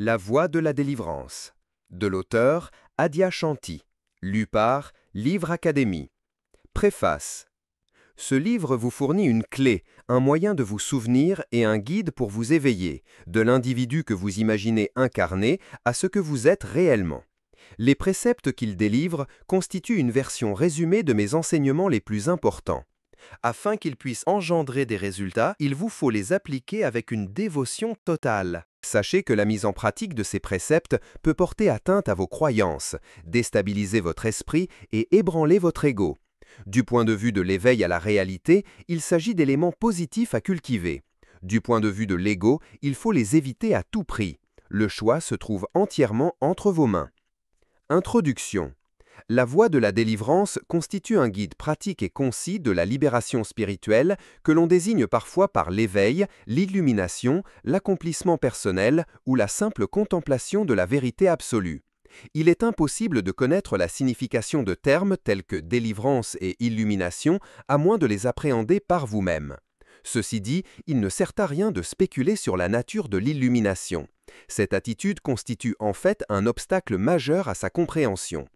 La voie de la délivrance. De l'auteur Adyashanti. Lu par Livre Académie. Préface. Ce livre vous fournit une clé, un moyen de vous souvenir et un guide pour vous éveiller, de l'individu que vous imaginez incarné à ce que vous êtes réellement. Les préceptes qu'il délivre constituent une version résumée de mes enseignements les plus importants. Afin qu'ils puissent engendrer des résultats, il vous faut les appliquer avec une dévotion totale. Sachez que la mise en pratique de ces préceptes peut porter atteinte à vos croyances, déstabiliser votre esprit et ébranler votre ego. Du point de vue de l'éveil à la réalité, il s'agit d'éléments positifs à cultiver. Du point de vue de l'ego, il faut les éviter à tout prix. Le choix se trouve entièrement entre vos mains. Introduction. La voie de la délivrance constitue un guide pratique et concis de la libération spirituelle que l'on désigne parfois par l'éveil, l'illumination, l'accomplissement personnel ou la simple contemplation de la vérité absolue. Il est impossible de connaître la signification de termes tels que délivrance et illumination à moins de les appréhender par vous-même. Ceci dit, il ne sert à rien de spéculer sur la nature de l'illumination. Cette attitude constitue en fait un obstacle majeur à sa compréhension.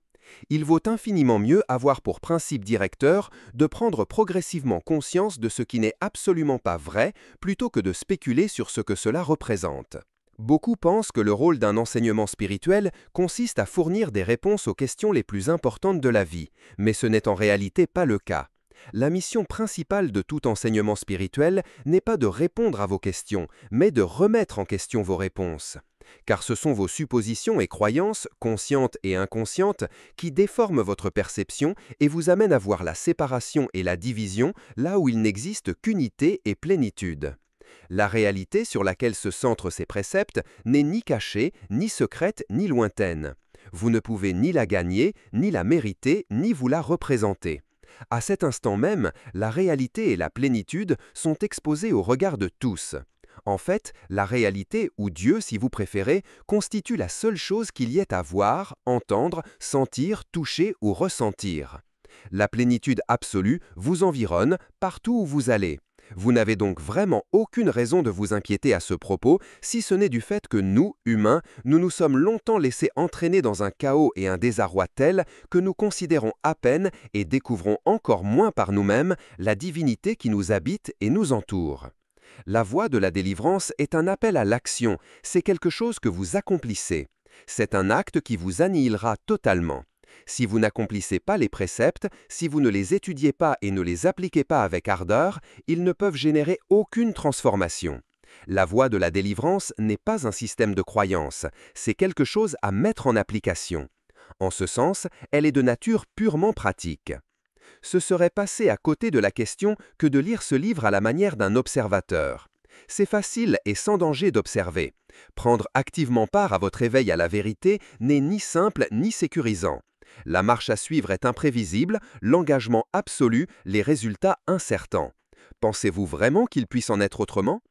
Il vaut infiniment mieux avoir pour principe directeur de prendre progressivement conscience de ce qui n'est absolument pas vrai plutôt que de spéculer sur ce que cela représente. Beaucoup pensent que le rôle d'un enseignement spirituel consiste à fournir des réponses aux questions les plus importantes de la vie, mais ce n'est en réalité pas le cas. La mission principale de tout enseignement spirituel n'est pas de répondre à vos questions, mais de remettre en question vos réponses. Car ce sont vos suppositions et croyances, conscientes et inconscientes, qui déforment votre perception et vous amènent à voir la séparation et la division là où il n'existe qu'unité et plénitude. La réalité sur laquelle se centrent ces préceptes n'est ni cachée, ni secrète, ni lointaine. Vous ne pouvez ni la gagner, ni la mériter, ni vous la représenter. À cet instant même, la réalité et la plénitude sont exposées au regard de tous. En fait, la réalité, ou Dieu si vous préférez, constitue la seule chose qu'il y ait à voir, entendre, sentir, toucher ou ressentir. La plénitude absolue vous environne partout où vous allez. Vous n'avez donc vraiment aucune raison de vous inquiéter à ce propos, si ce n'est du fait que nous, humains, nous nous sommes longtemps laissés entraîner dans un chaos et un désarroi tels que nous considérons à peine et découvrons encore moins par nous-mêmes la divinité qui nous habite et nous entoure. La voie de la délivrance est un appel à l'action, c'est quelque chose que vous accomplissez. C'est un acte qui vous annihilera totalement. Si vous n'accomplissez pas les préceptes, si vous ne les étudiez pas et ne les appliquez pas avec ardeur, ils ne peuvent générer aucune transformation. La voie de la délivrance n'est pas un système de croyance, c'est quelque chose à mettre en application. En ce sens, elle est de nature purement pratique. Ce serait passer à côté de la question que de lire ce livre à la manière d'un observateur. C'est facile et sans danger d'observer. Prendre activement part à votre éveil à la vérité n'est ni simple ni sécurisant. La marche à suivre est imprévisible, l'engagement absolu, les résultats incertains. Pensez-vous vraiment qu'il puisse en être autrement?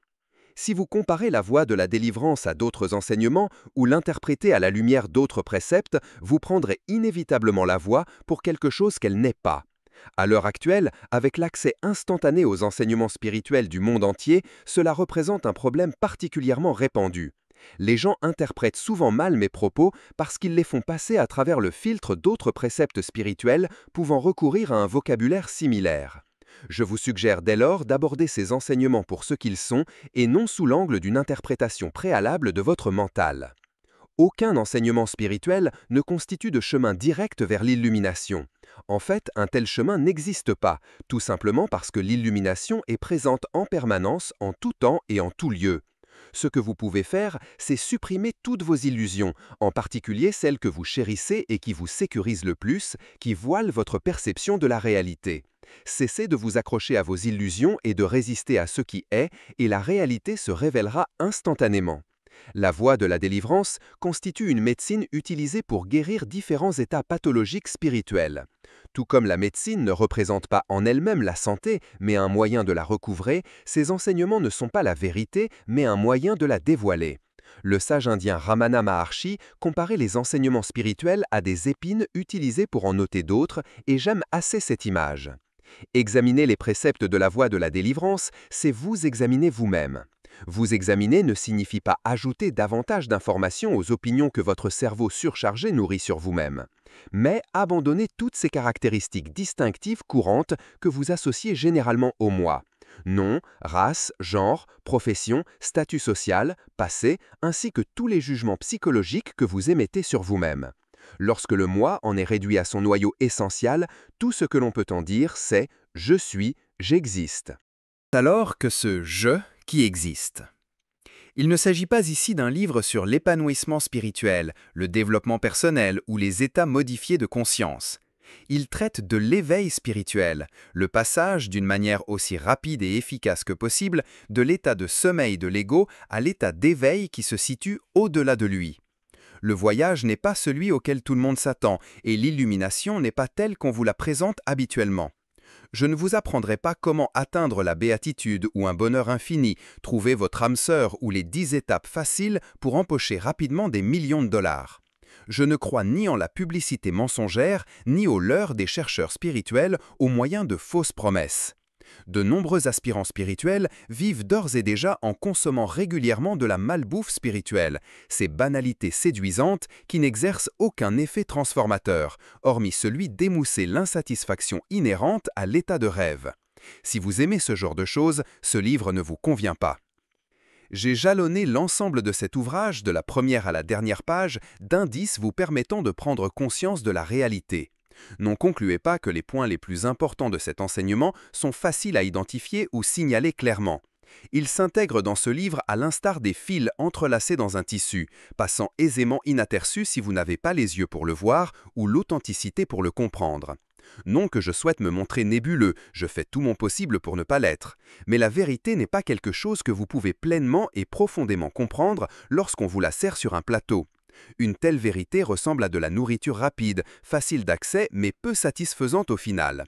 Si vous comparez la voie de la délivrance à d'autres enseignements ou l'interprétez à la lumière d'autres préceptes, vous prendrez inévitablement la voie pour quelque chose qu'elle n'est pas. À l'heure actuelle, avec l'accès instantané aux enseignements spirituels du monde entier, cela représente un problème particulièrement répandu. Les gens interprètent souvent mal mes propos parce qu'ils les font passer à travers le filtre d'autres préceptes spirituels pouvant recourir à un vocabulaire similaire. Je vous suggère dès lors d'aborder ces enseignements pour ce qu'ils sont et non sous l'angle d'une interprétation préalable de votre mental. Aucun enseignement spirituel ne constitue de chemin direct vers l'illumination. En fait, un tel chemin n'existe pas, tout simplement parce que l'illumination est présente en permanence, en tout temps et en tout lieu. Ce que vous pouvez faire, c'est supprimer toutes vos illusions, en particulier celles que vous chérissez et qui vous sécurisent le plus, qui voilent votre perception de la réalité. Cessez de vous accrocher à vos illusions et de résister à ce qui est, et la réalité se révélera instantanément. La voie de la délivrance constitue une médecine utilisée pour guérir différents états pathologiques spirituels. Tout comme la médecine ne représente pas en elle-même la santé, mais un moyen de la recouvrer, ces enseignements ne sont pas la vérité, mais un moyen de la dévoiler. Le sage indien Ramana Maharshi comparait les enseignements spirituels à des épines utilisées pour en ôter d'autres, et j'aime assez cette image. Examiner les préceptes de la voie de la délivrance, c'est vous examiner vous-même. Vous examiner ne signifie pas ajouter davantage d'informations aux opinions que votre cerveau surchargé nourrit sur vous-même, mais abandonner toutes ces caractéristiques distinctives courantes que vous associez généralement au moi. Nom, race, genre, profession, statut social, passé, ainsi que tous les jugements psychologiques que vous émettez sur vous-même. Lorsque le moi en est réduit à son noyau essentiel, tout ce que l'on peut en dire, c'est « je suis, j'existe ». Alors que ce « je » qui existe. Il ne s'agit pas ici d'un livre sur l'épanouissement spirituel, le développement personnel ou les états modifiés de conscience. Il traite de l'éveil spirituel, le passage d'une manière aussi rapide et efficace que possible de l'état de sommeil de l'ego à l'état d'éveil qui se situe au-delà de lui. Le voyage n'est pas celui auquel tout le monde s'attend et l'illumination n'est pas telle qu'on vous la présente habituellement. Je ne vous apprendrai pas comment atteindre la béatitude ou un bonheur infini, trouver votre âme sœur ou les 10 étapes faciles pour empocher rapidement des millions de dollars. Je ne crois ni en la publicité mensongère, ni aux leurres des chercheurs spirituels au moyen de fausses promesses. De nombreux aspirants spirituels vivent d'ores et déjà en consommant régulièrement de la malbouffe spirituelle, ces banalités séduisantes qui n'exercent aucun effet transformateur, hormis celui d'émousser l'insatisfaction inhérente à l'état de rêve. Si vous aimez ce genre de choses, ce livre ne vous convient pas. J'ai jalonné l'ensemble de cet ouvrage, de la première à la dernière page, d'indices vous permettant de prendre conscience de la réalité. N'en concluez pas que les points les plus importants de cet enseignement sont faciles à identifier ou signaler clairement. Ils s'intègrent dans ce livre à l'instar des fils entrelacés dans un tissu, passant aisément inaperçus si vous n'avez pas les yeux pour le voir ou l'authenticité pour le comprendre. Non que je souhaite me montrer nébuleux, je fais tout mon possible pour ne pas l'être. Mais la vérité n'est pas quelque chose que vous pouvez pleinement et profondément comprendre lorsqu'on vous la sert sur un plateau. Une telle vérité ressemble à de la nourriture rapide, facile d'accès mais peu satisfaisante au final.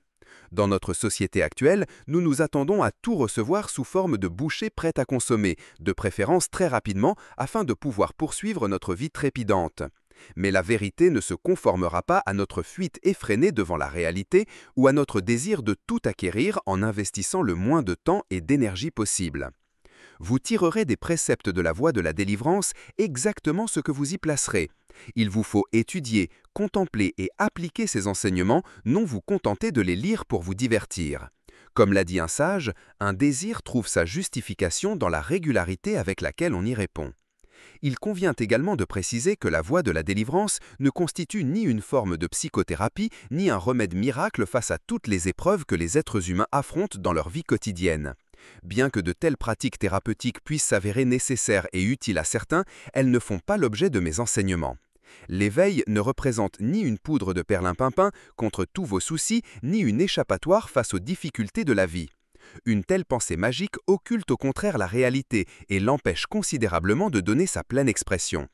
Dans notre société actuelle, nous nous attendons à tout recevoir sous forme de bouchées prêtes à consommer, de préférence très rapidement afin de pouvoir poursuivre notre vie trépidante. Mais la vérité ne se conformera pas à notre fuite effrénée devant la réalité ou à notre désir de tout acquérir en investissant le moins de temps et d'énergie possible. Vous tirerez des préceptes de la voie de la délivrance exactement ce que vous y placerez. Il vous faut étudier, contempler et appliquer ces enseignements, non vous contenter de les lire pour vous divertir. Comme l'a dit un sage, un désir trouve sa justification dans la régularité avec laquelle on y répond. Il convient également de préciser que la voie de la délivrance ne constitue ni une forme de psychothérapie, ni un remède miracle face à toutes les épreuves que les êtres humains affrontent dans leur vie quotidienne. Bien que de telles pratiques thérapeutiques puissent s'avérer nécessaires et utiles à certains, elles ne font pas l'objet de mes enseignements. L'éveil ne représente ni une poudre de perlimpinpin contre tous vos soucis, ni une échappatoire face aux difficultés de la vie. Une telle pensée magique occulte au contraire la réalité et l'empêche considérablement de donner sa pleine expression.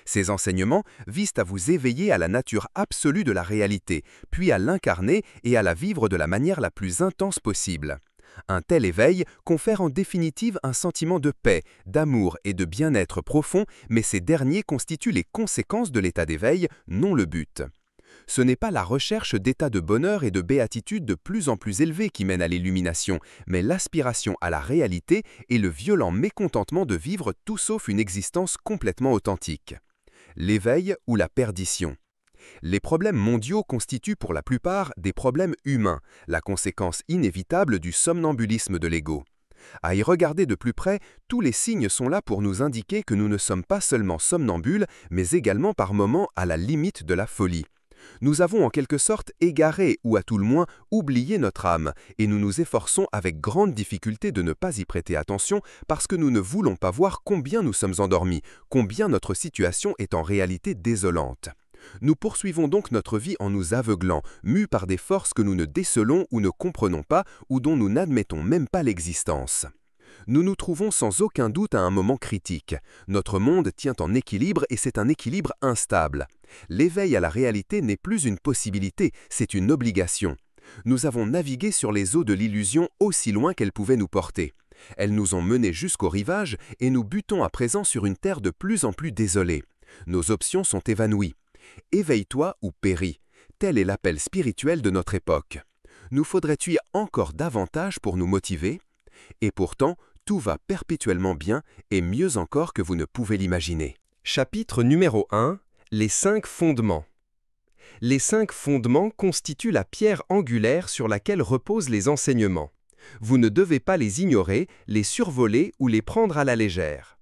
Ces enseignements visent à vous éveiller à la nature absolue de la réalité, puis à l'incarner et à la vivre de la manière la plus intense possible. Un tel éveil confère en définitive un sentiment de paix, d'amour et de bien-être profond, mais ces derniers constituent les conséquences de l'état d'éveil, non le but. Ce n'est pas la recherche d'états de bonheur et de béatitude de plus en plus élevés qui mène à l'illumination, mais l'aspiration à la réalité et le violent mécontentement de vivre tout sauf une existence complètement authentique. L'éveil ou la perdition. Les problèmes mondiaux constituent pour la plupart des problèmes humains, la conséquence inévitable du somnambulisme de l'ego. À y regarder de plus près, tous les signes sont là pour nous indiquer que nous ne sommes pas seulement somnambules, mais également par moments à la limite de la folie. Nous avons en quelque sorte égaré ou à tout le moins oublié notre âme, et nous nous efforçons avec grande difficulté de ne pas y prêter attention parce que nous ne voulons pas voir combien nous sommes endormis, combien notre situation est en réalité désolante. Nous poursuivons donc notre vie en nous aveuglant, mus par des forces que nous ne décelons ou ne comprenons pas ou dont nous n'admettons même pas l'existence. Nous nous trouvons sans aucun doute à un moment critique. Notre monde tient en équilibre et c'est un équilibre instable. L'éveil à la réalité n'est plus une possibilité, c'est une obligation. Nous avons navigué sur les eaux de l'illusion aussi loin qu'elles pouvaient nous porter. Elles nous ont menés jusqu'au rivage et nous butons à présent sur une terre de plus en plus désolée. Nos options sont évanouies. Éveille-toi ou péris. Tel est l'appel spirituel de notre époque. Nous faudrait-il encore davantage pour nous motiver? Et pourtant, tout va perpétuellement bien et mieux encore que vous ne pouvez l'imaginer. Chapitre numéro 1. Les 5 fondements. Les 5 fondements constituent la pierre angulaire sur laquelle reposent les enseignements. Vous ne devez pas les ignorer, les survoler ou les prendre à la légère.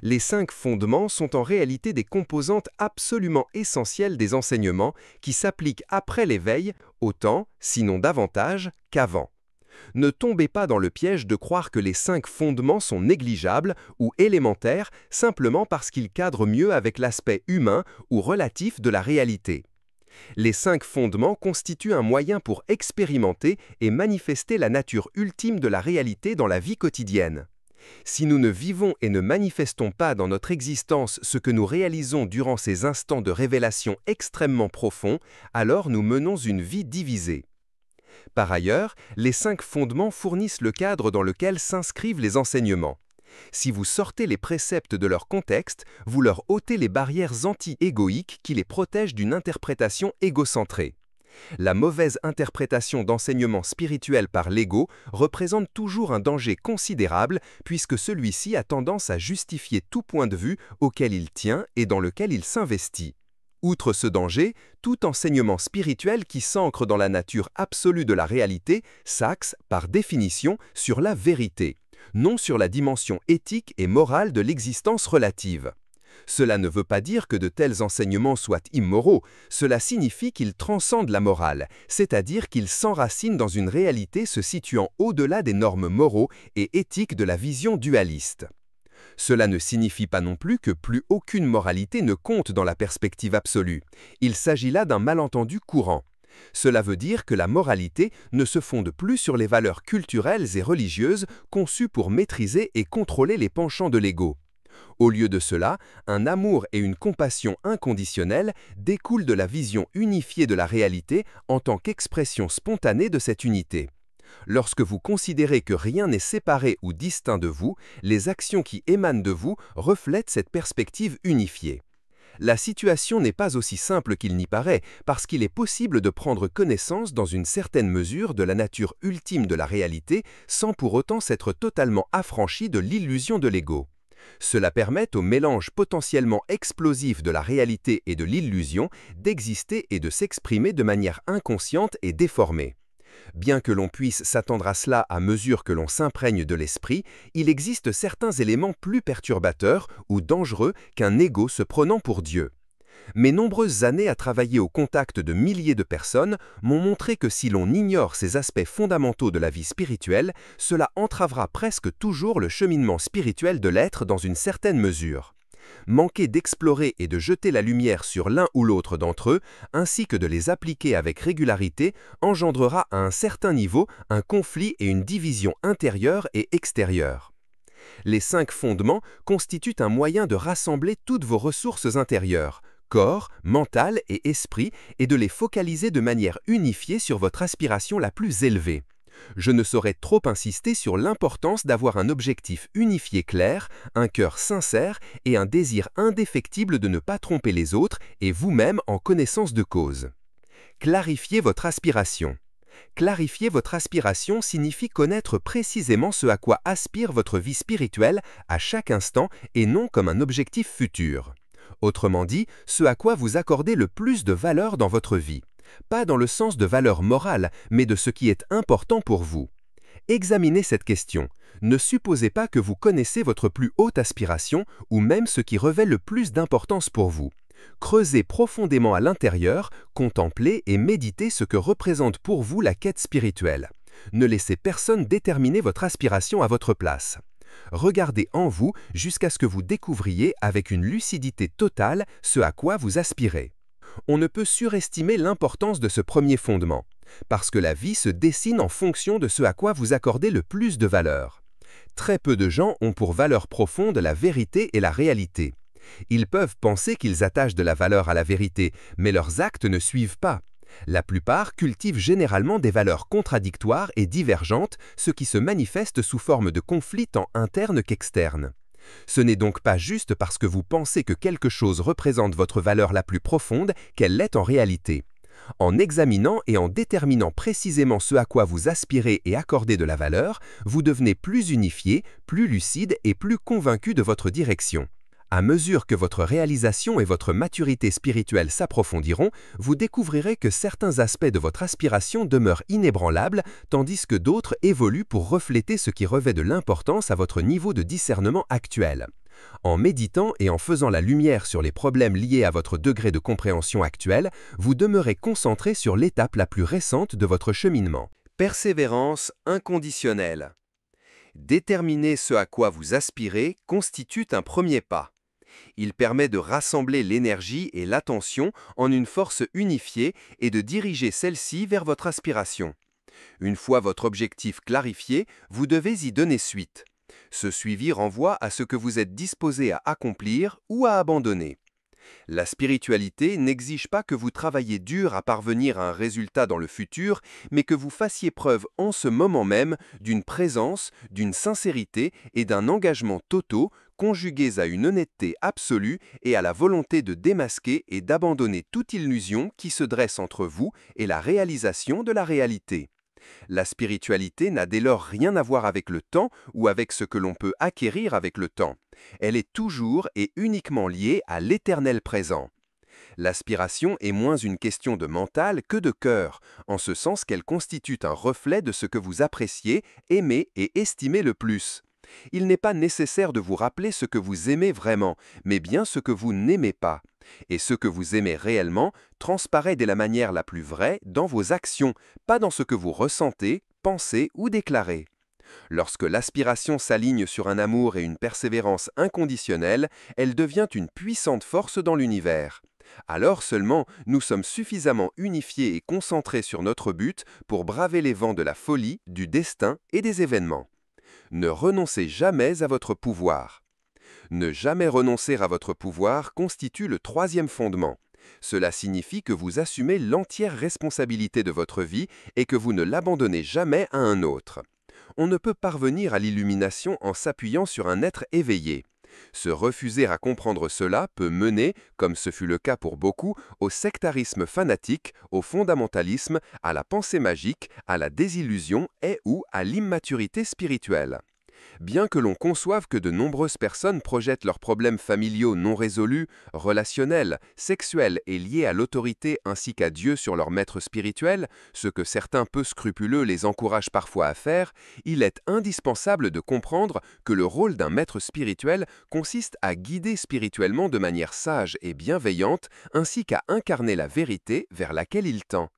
Les 5 fondements sont en réalité des composantes absolument essentielles des enseignements qui s'appliquent après l'éveil autant, sinon davantage, qu'avant. Ne tombez pas dans le piège de croire que les 5 fondements sont négligeables ou élémentaires simplement parce qu'ils cadrent mieux avec l'aspect humain ou relatif de la réalité. Les 5 fondements constituent un moyen pour expérimenter et manifester la nature ultime de la réalité dans la vie quotidienne. Si nous ne vivons et ne manifestons pas dans notre existence ce que nous réalisons durant ces instants de révélation extrêmement profonds, alors nous menons une vie divisée. Par ailleurs, les 5 fondements fournissent le cadre dans lequel s'inscrivent les enseignements. Si vous sortez les préceptes de leur contexte, vous leur ôtez les barrières anti-égoïques qui les protègent d'une interprétation égocentrée. La mauvaise interprétation d'enseignements spirituels par l'ego représente toujours un danger considérable puisque celui-ci a tendance à justifier tout point de vue auquel il tient et dans lequel il s'investit. Outre ce danger, tout enseignement spirituel qui s'ancre dans la nature absolue de la réalité s'axe, par définition, sur la vérité, non sur la dimension éthique et morale de l'existence relative. Cela ne veut pas dire que de tels enseignements soient immoraux, cela signifie qu'ils transcendent la morale, c'est-à-dire qu'ils s'enracinent dans une réalité se situant au-delà des normes moraux et éthiques de la vision dualiste. Cela ne signifie pas non plus que plus aucune moralité ne compte dans la perspective absolue. Il s'agit là d'un malentendu courant. Cela veut dire que la moralité ne se fonde plus sur les valeurs culturelles et religieuses conçues pour maîtriser et contrôler les penchants de l'ego. Au lieu de cela, un amour et une compassion inconditionnelle découlent de la vision unifiée de la réalité en tant qu'expression spontanée de cette unité. Lorsque vous considérez que rien n'est séparé ou distinct de vous, les actions qui émanent de vous reflètent cette perspective unifiée. La situation n'est pas aussi simple qu'il n'y paraît, parce qu'il est possible de prendre connaissance dans une certaine mesure de la nature ultime de la réalité sans pour autant s'être totalement affranchi de l'illusion de l'ego. Cela permet au mélange potentiellement explosif de la réalité et de l'illusion d'exister et de s'exprimer de manière inconsciente et déformée. Bien que l'on puisse s'attendre à cela à mesure que l'on s'imprègne de l'esprit, il existe certains éléments plus perturbateurs ou dangereux qu'un ego se prenant pour Dieu. Mes nombreuses années à travailler au contact de milliers de personnes m'ont montré que si l'on ignore ces aspects fondamentaux de la vie spirituelle, cela entravera presque toujours le cheminement spirituel de l'être dans une certaine mesure. Manquer d'explorer et de jeter la lumière sur l'un ou l'autre d'entre eux, ainsi que de les appliquer avec régularité, engendrera à un certain niveau un conflit et une division intérieure et extérieure. Les 5 fondements constituent un moyen de rassembler toutes vos ressources intérieures, corps, mental et esprit, et de les focaliser de manière unifiée sur votre aspiration la plus élevée. Je ne saurais trop insister sur l'importance d'avoir un objectif unifié clair, un cœur sincère et un désir indéfectible de ne pas tromper les autres et vous-même en connaissance de cause. Clarifiez votre aspiration. Clarifier votre aspiration signifie connaître précisément ce à quoi aspire votre vie spirituelle à chaque instant et non comme un objectif futur. Autrement dit, ce à quoi vous accordez le plus de valeur dans votre vie. Pas dans le sens de valeur morale, mais de ce qui est important pour vous. Examinez cette question. Ne supposez pas que vous connaissez votre plus haute aspiration ou même ce qui revêt le plus d'importance pour vous. Creusez profondément à l'intérieur, contemplez et méditez ce que représente pour vous la quête spirituelle. Ne laissez personne déterminer votre aspiration à votre place. Regardez en vous jusqu'à ce que vous découvriez avec une lucidité totale ce à quoi vous aspirez. On ne peut surestimer l'importance de ce premier fondement, parce que la vie se dessine en fonction de ce à quoi vous accordez le plus de valeur. Très peu de gens ont pour valeur profonde la vérité et la réalité. Ils peuvent penser qu'ils attachent de la valeur à la vérité, mais leurs actes ne suivent pas. La plupart cultivent généralement des valeurs contradictoires et divergentes, ce qui se manifeste sous forme de conflits tant internes qu'externes. Ce n'est donc pas juste parce que vous pensez que quelque chose représente votre valeur la plus profonde qu'elle l'est en réalité. En examinant et en déterminant précisément ce à quoi vous aspirez et accordez de la valeur, vous devenez plus unifié, plus lucide et plus convaincu de votre direction. À mesure que votre réalisation et votre maturité spirituelle s'approfondiront, vous découvrirez que certains aspects de votre aspiration demeurent inébranlables, tandis que d'autres évoluent pour refléter ce qui revêt de l'importance à votre niveau de discernement actuel. En méditant et en faisant la lumière sur les problèmes liés à votre degré de compréhension actuel, vous demeurez concentré sur l'étape la plus récente de votre cheminement. Persévérance inconditionnelle. Déterminer ce à quoi vous aspirez constitue un premier pas. Il permet de rassembler l'énergie et l'attention en une force unifiée et de diriger celle-ci vers votre aspiration. Une fois votre objectif clarifié, vous devez y donner suite. Ce suivi renvoie à ce que vous êtes disposé à accomplir ou à abandonner. La spiritualité n'exige pas que vous travailliez dur à parvenir à un résultat dans le futur, mais que vous fassiez preuve en ce moment même d'une présence, d'une sincérité et d'un engagement totaux, conjugués à une honnêteté absolue et à la volonté de démasquer et d'abandonner toute illusion qui se dresse entre vous et la réalisation de la réalité. La spiritualité n'a dès lors rien à voir avec le temps ou avec ce que l'on peut acquérir avec le temps. Elle est toujours et uniquement liée à l'éternel présent. L'aspiration est moins une question de mental que de cœur, en ce sens qu'elle constitue un reflet de ce que vous appréciez, aimez et estimez le plus. Il n'est pas nécessaire de vous rappeler ce que vous aimez vraiment, mais bien ce que vous n'aimez pas. Et ce que vous aimez réellement transparaît de la manière la plus vraie dans vos actions, pas dans ce que vous ressentez, pensez ou déclarez. Lorsque l'aspiration s'aligne sur un amour et une persévérance inconditionnelle, elle devient une puissante force dans l'univers. Alors seulement, nous sommes suffisamment unifiés et concentrés sur notre but pour braver les vents de la folie, du destin et des événements. Ne renoncez jamais à votre pouvoir. Ne jamais renoncer à votre pouvoir constitue le troisième fondement. Cela signifie que vous assumez l'entière responsabilité de votre vie et que vous ne l'abandonnez jamais à un autre. On ne peut parvenir à l'illumination en s'appuyant sur un être éveillé. Se refuser à comprendre cela peut mener, comme ce fut le cas pour beaucoup, au sectarisme fanatique, au fondamentalisme, à la pensée magique, à la désillusion et ou à l'immaturité spirituelle. Bien que l'on conçoive que de nombreuses personnes projettent leurs problèmes familiaux non résolus, relationnels, sexuels et liés à l'autorité ainsi qu'à Dieu sur leur maître spirituel, ce que certains peu scrupuleux les encouragent parfois à faire, il est indispensable de comprendre que le rôle d'un maître spirituel consiste à guider spirituellement de manière sage et bienveillante ainsi qu'à incarner la vérité vers laquelle il tend.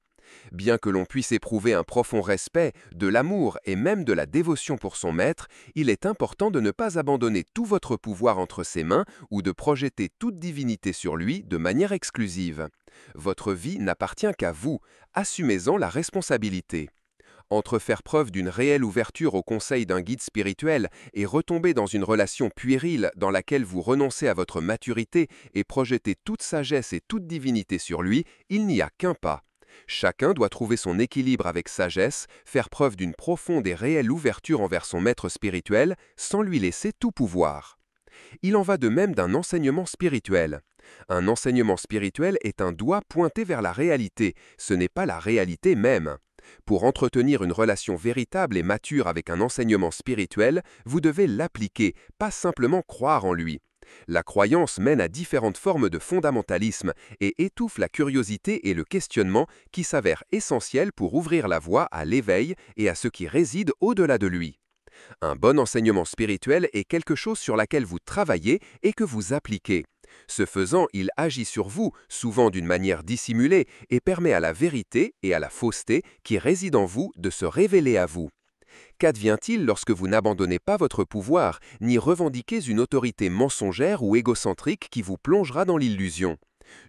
Bien que l'on puisse éprouver un profond respect, de l'amour et même de la dévotion pour son maître, il est important de ne pas abandonner tout votre pouvoir entre ses mains ou de projeter toute divinité sur lui de manière exclusive. Votre vie n'appartient qu'à vous, assumez-en la responsabilité. Entre faire preuve d'une réelle ouverture au conseil d'un guide spirituel et retomber dans une relation puérile dans laquelle vous renoncez à votre maturité et projetez toute sagesse et toute divinité sur lui, il n'y a qu'un pas. Chacun doit trouver son équilibre avec sagesse, faire preuve d'une profonde et réelle ouverture envers son maître spirituel, sans lui laisser tout pouvoir. Il en va de même d'un enseignement spirituel. Un enseignement spirituel est un doigt pointé vers la réalité, ce n'est pas la réalité même. Pour entretenir une relation véritable et mature avec un enseignement spirituel, vous devez l'appliquer, pas simplement croire en lui. La croyance mène à différentes formes de fondamentalisme et étouffe la curiosité et le questionnement qui s'avèrent essentiels pour ouvrir la voie à l'éveil et à ce qui réside au-delà de lui. Un bon enseignement spirituel est quelque chose sur laquelle vous travaillez et que vous appliquez. Ce faisant, il agit sur vous, souvent d'une manière dissimulée, et permet à la vérité et à la fausseté qui résident en vous de se révéler à vous. Qu'advient-il lorsque vous n'abandonnez pas votre pouvoir, ni revendiquez une autorité mensongère ou égocentrique qui vous plongera dans l'illusion?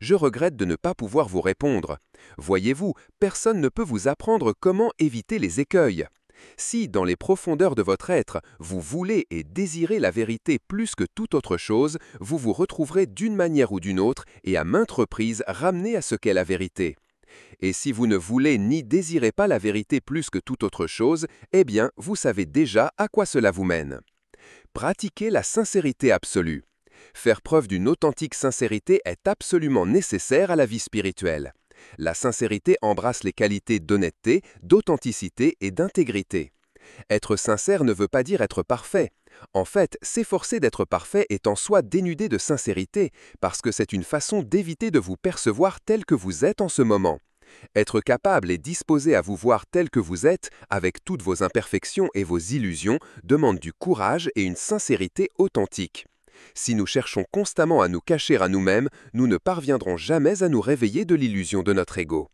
Je regrette de ne pas pouvoir vous répondre. Voyez-vous, personne ne peut vous apprendre comment éviter les écueils. Si, dans les profondeurs de votre être, vous voulez et désirez la vérité plus que toute autre chose, vous vous retrouverez d'une manière ou d'une autre et à maintes reprises ramené à ce qu'est la vérité. Et si vous ne voulez ni désirez pas la vérité plus que toute autre chose, eh bien, vous savez déjà à quoi cela vous mène. Pratiquez la sincérité absolue. Faire preuve d'une authentique sincérité est absolument nécessaire à la vie spirituelle. La sincérité embrasse les qualités d'honnêteté, d'authenticité et d'intégrité. Être sincère ne veut pas dire être parfait. En fait, s'efforcer d'être parfait est en soi dénudé de sincérité, parce que c'est une façon d'éviter de vous percevoir tel que vous êtes en ce moment. Être capable et disposé à vous voir tel que vous êtes, avec toutes vos imperfections et vos illusions, demande du courage et une sincérité authentique. Si nous cherchons constamment à nous cacher à nous-mêmes, nous ne parviendrons jamais à nous réveiller de l'illusion de notre ego.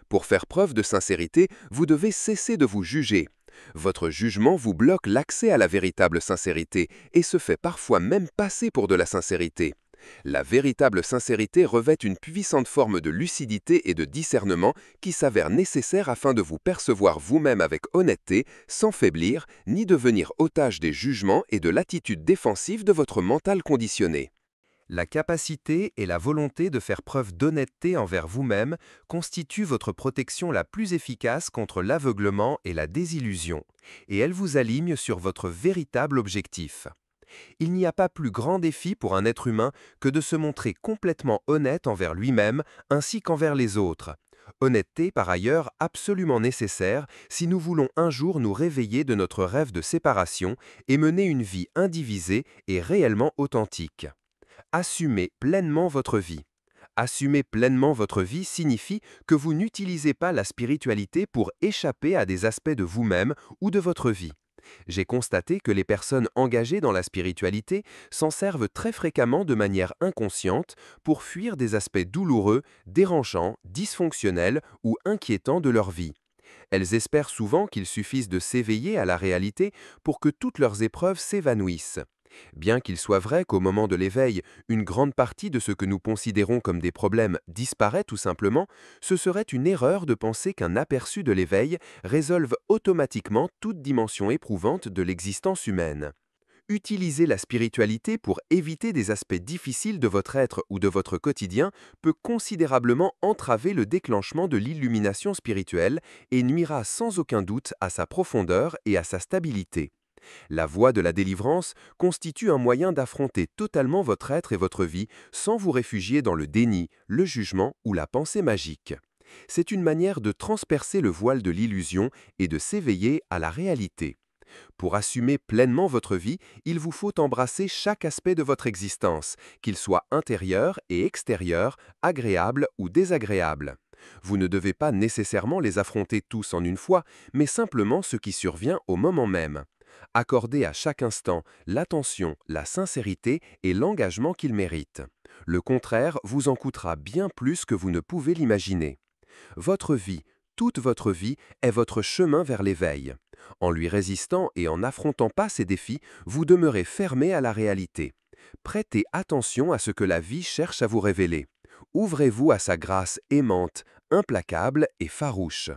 Pour faire preuve de sincérité, vous devez cesser de vous juger. Votre jugement vous bloque l'accès à la véritable sincérité et se fait parfois même passer pour de la sincérité. La véritable sincérité revêt une puissante forme de lucidité et de discernement qui s'avère nécessaire afin de vous percevoir vous-même avec honnêteté, sans faiblir, ni devenir otage des jugements et de l'attitude défensive de votre mental conditionné. La capacité et la volonté de faire preuve d'honnêteté envers vous-même constituent votre protection la plus efficace contre l'aveuglement et la désillusion, et elle vous aligne sur votre véritable objectif. Il n'y a pas plus grand défi pour un être humain que de se montrer complètement honnête envers lui-même ainsi qu'envers les autres. Honnêteté, par ailleurs, absolument nécessaire si nous voulons un jour nous réveiller de notre rêve de séparation et mener une vie indivisée et réellement authentique. Assumez pleinement votre vie. Assumer pleinement votre vie signifie que vous n'utilisez pas la spiritualité pour échapper à des aspects de vous-même ou de votre vie. J'ai constaté que les personnes engagées dans la spiritualité s'en servent très fréquemment de manière inconsciente pour fuir des aspects douloureux, dérangeants, dysfonctionnels ou inquiétants de leur vie. Elles espèrent souvent qu'il suffise de s'éveiller à la réalité pour que toutes leurs épreuves s'évanouissent. Bien qu'il soit vrai qu'au moment de l'éveil, une grande partie de ce que nous considérons comme des problèmes disparaît tout simplement, ce serait une erreur de penser qu'un aperçu de l'éveil résolve automatiquement toute dimension éprouvante de l'existence humaine. Utiliser la spiritualité pour éviter des aspects difficiles de votre être ou de votre quotidien peut considérablement entraver le déclenchement de l'illumination spirituelle et nuira sans aucun doute à sa profondeur et à sa stabilité. La voie de la délivrance constitue un moyen d'affronter totalement votre être et votre vie sans vous réfugier dans le déni, le jugement ou la pensée magique. C'est une manière de transpercer le voile de l'illusion et de s'éveiller à la réalité. Pour assumer pleinement votre vie, il vous faut embrasser chaque aspect de votre existence, qu'il soit intérieur et extérieur, agréable ou désagréable. Vous ne devez pas nécessairement les affronter tous en une fois, mais simplement ce qui survient au moment même. Accordez à chaque instant l'attention, la sincérité et l'engagement qu'il mérite. Le contraire vous en coûtera bien plus que vous ne pouvez l'imaginer. Votre vie, toute votre vie, est votre chemin vers l'éveil. En lui résistant et en n'affrontant pas ces défis, vous demeurez fermé à la réalité. Prêtez attention à ce que la vie cherche à vous révéler. Ouvrez-vous à sa grâce aimante, implacable et farouche.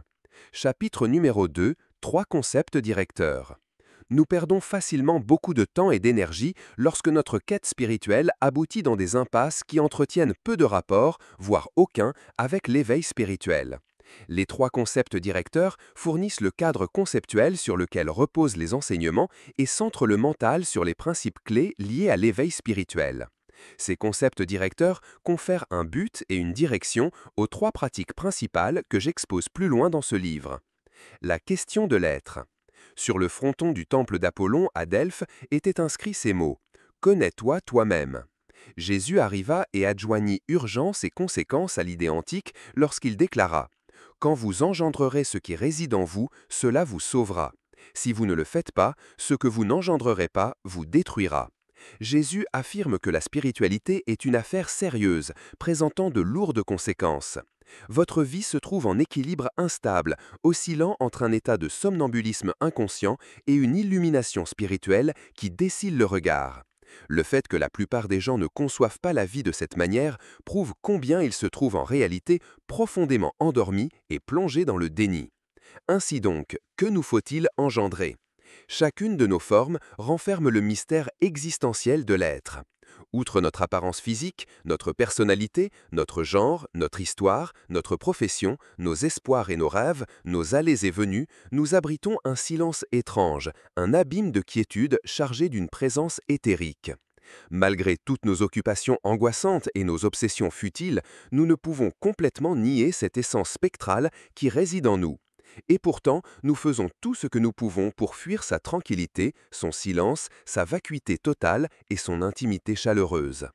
Chapitre numéro 2, 3 concepts directeurs. Nous perdons facilement beaucoup de temps et d'énergie lorsque notre quête spirituelle aboutit dans des impasses qui entretiennent peu de rapport, voire aucun, avec l'éveil spirituel. Les 3 concepts directeurs fournissent le cadre conceptuel sur lequel reposent les enseignements et centrent le mental sur les principes clés liés à l'éveil spirituel. Ces concepts directeurs confèrent un but et une direction aux 3 pratiques principales que j'expose plus loin dans ce livre. La question de l'être. Sur le fronton du temple d'Apollon à Delphes étaient inscrits ces mots « Connais-toi toi-même ». Jésus arriva et adjoignit urgence et conséquence à l'idée antique lorsqu'il déclara « Quand vous engendrerez ce qui réside en vous, cela vous sauvera. Si vous ne le faites pas, ce que vous n'engendrerez pas vous détruira. » Jésus affirme que la spiritualité est une affaire sérieuse, présentant de lourdes conséquences. Votre vie se trouve en équilibre instable, oscillant entre un état de somnambulisme inconscient et une illumination spirituelle qui décile le regard. Le fait que la plupart des gens ne conçoivent pas la vie de cette manière prouve combien ils se trouvent en réalité profondément endormis et plongés dans le déni. Ainsi donc, que nous faut-il engendrer ? Chacune de nos formes renferme le mystère existentiel de l'être. Outre notre apparence physique, notre personnalité, notre genre, notre histoire, notre profession, nos espoirs et nos rêves, nos allées et venues, nous abritons un silence étrange, un abîme de quiétude chargé d'une présence éthérique. Malgré toutes nos occupations angoissantes et nos obsessions futiles, nous ne pouvons complètement nier cette essence spectrale qui réside en nous. Et pourtant, nous faisons tout ce que nous pouvons pour fuir sa tranquillité, son silence, sa vacuité totale et son intimité chaleureuse.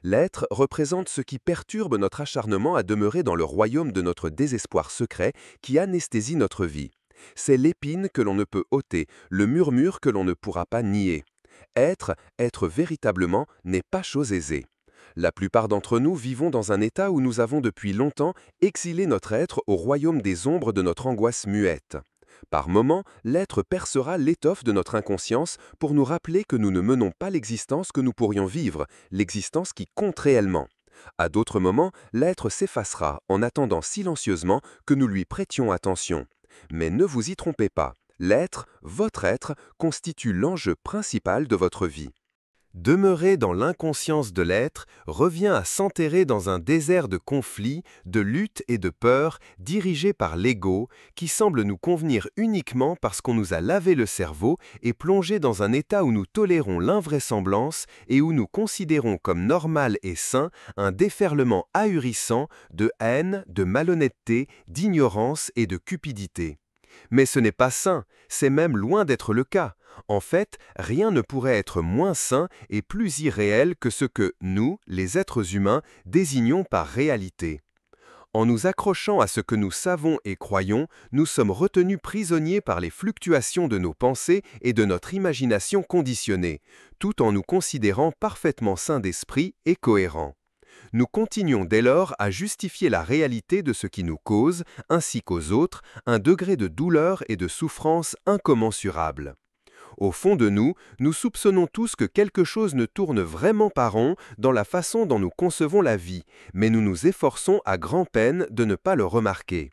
L'être représente ce qui perturbe notre acharnement à demeurer dans le royaume de notre désespoir secret qui anesthésie notre vie. C'est l'épine que l'on ne peut ôter, le murmure que l'on ne pourra pas nier. Être véritablement n'est pas chose aisée. La plupart d'entre nous vivons dans un état où nous avons depuis longtemps exilé notre être au royaume des ombres de notre angoisse muette. Par moments, l'être percera l'étoffe de notre inconscience pour nous rappeler que nous ne menons pas l'existence que nous pourrions vivre, l'existence qui compte réellement. À d'autres moments, l'être s'effacera en attendant silencieusement que nous lui prêtions attention. Mais ne vous y trompez pas, l'être, votre être, constitue l'enjeu principal de votre vie. Demeurer dans l'inconscience de l'être revient à s'enterrer dans un désert de conflits, de luttes et de peurs dirigés par l'ego qui semble nous convenir uniquement parce qu'on nous a lavé le cerveau et plongé dans un état où nous tolérons l'invraisemblance et où nous considérons comme normal et sain un déferlement ahurissant de haine, de malhonnêteté, d'ignorance et de cupidité. Mais ce n'est pas sain, c'est même loin d'être le cas. En fait, rien ne pourrait être moins sain et plus irréel que ce que nous, les êtres humains, désignons par réalité. En nous accrochant à ce que nous savons et croyons, nous sommes retenus prisonniers par les fluctuations de nos pensées et de notre imagination conditionnée, tout en nous considérant parfaitement sains d'esprit et cohérents. Nous continuons dès lors à justifier la réalité de ce qui nous cause, ainsi qu'aux autres, un degré de douleur et de souffrance incommensurable. Au fond de nous, nous soupçonnons tous que quelque chose ne tourne vraiment pas rond dans la façon dont nous concevons la vie, mais nous nous efforçons à grand-peine de ne pas le remarquer.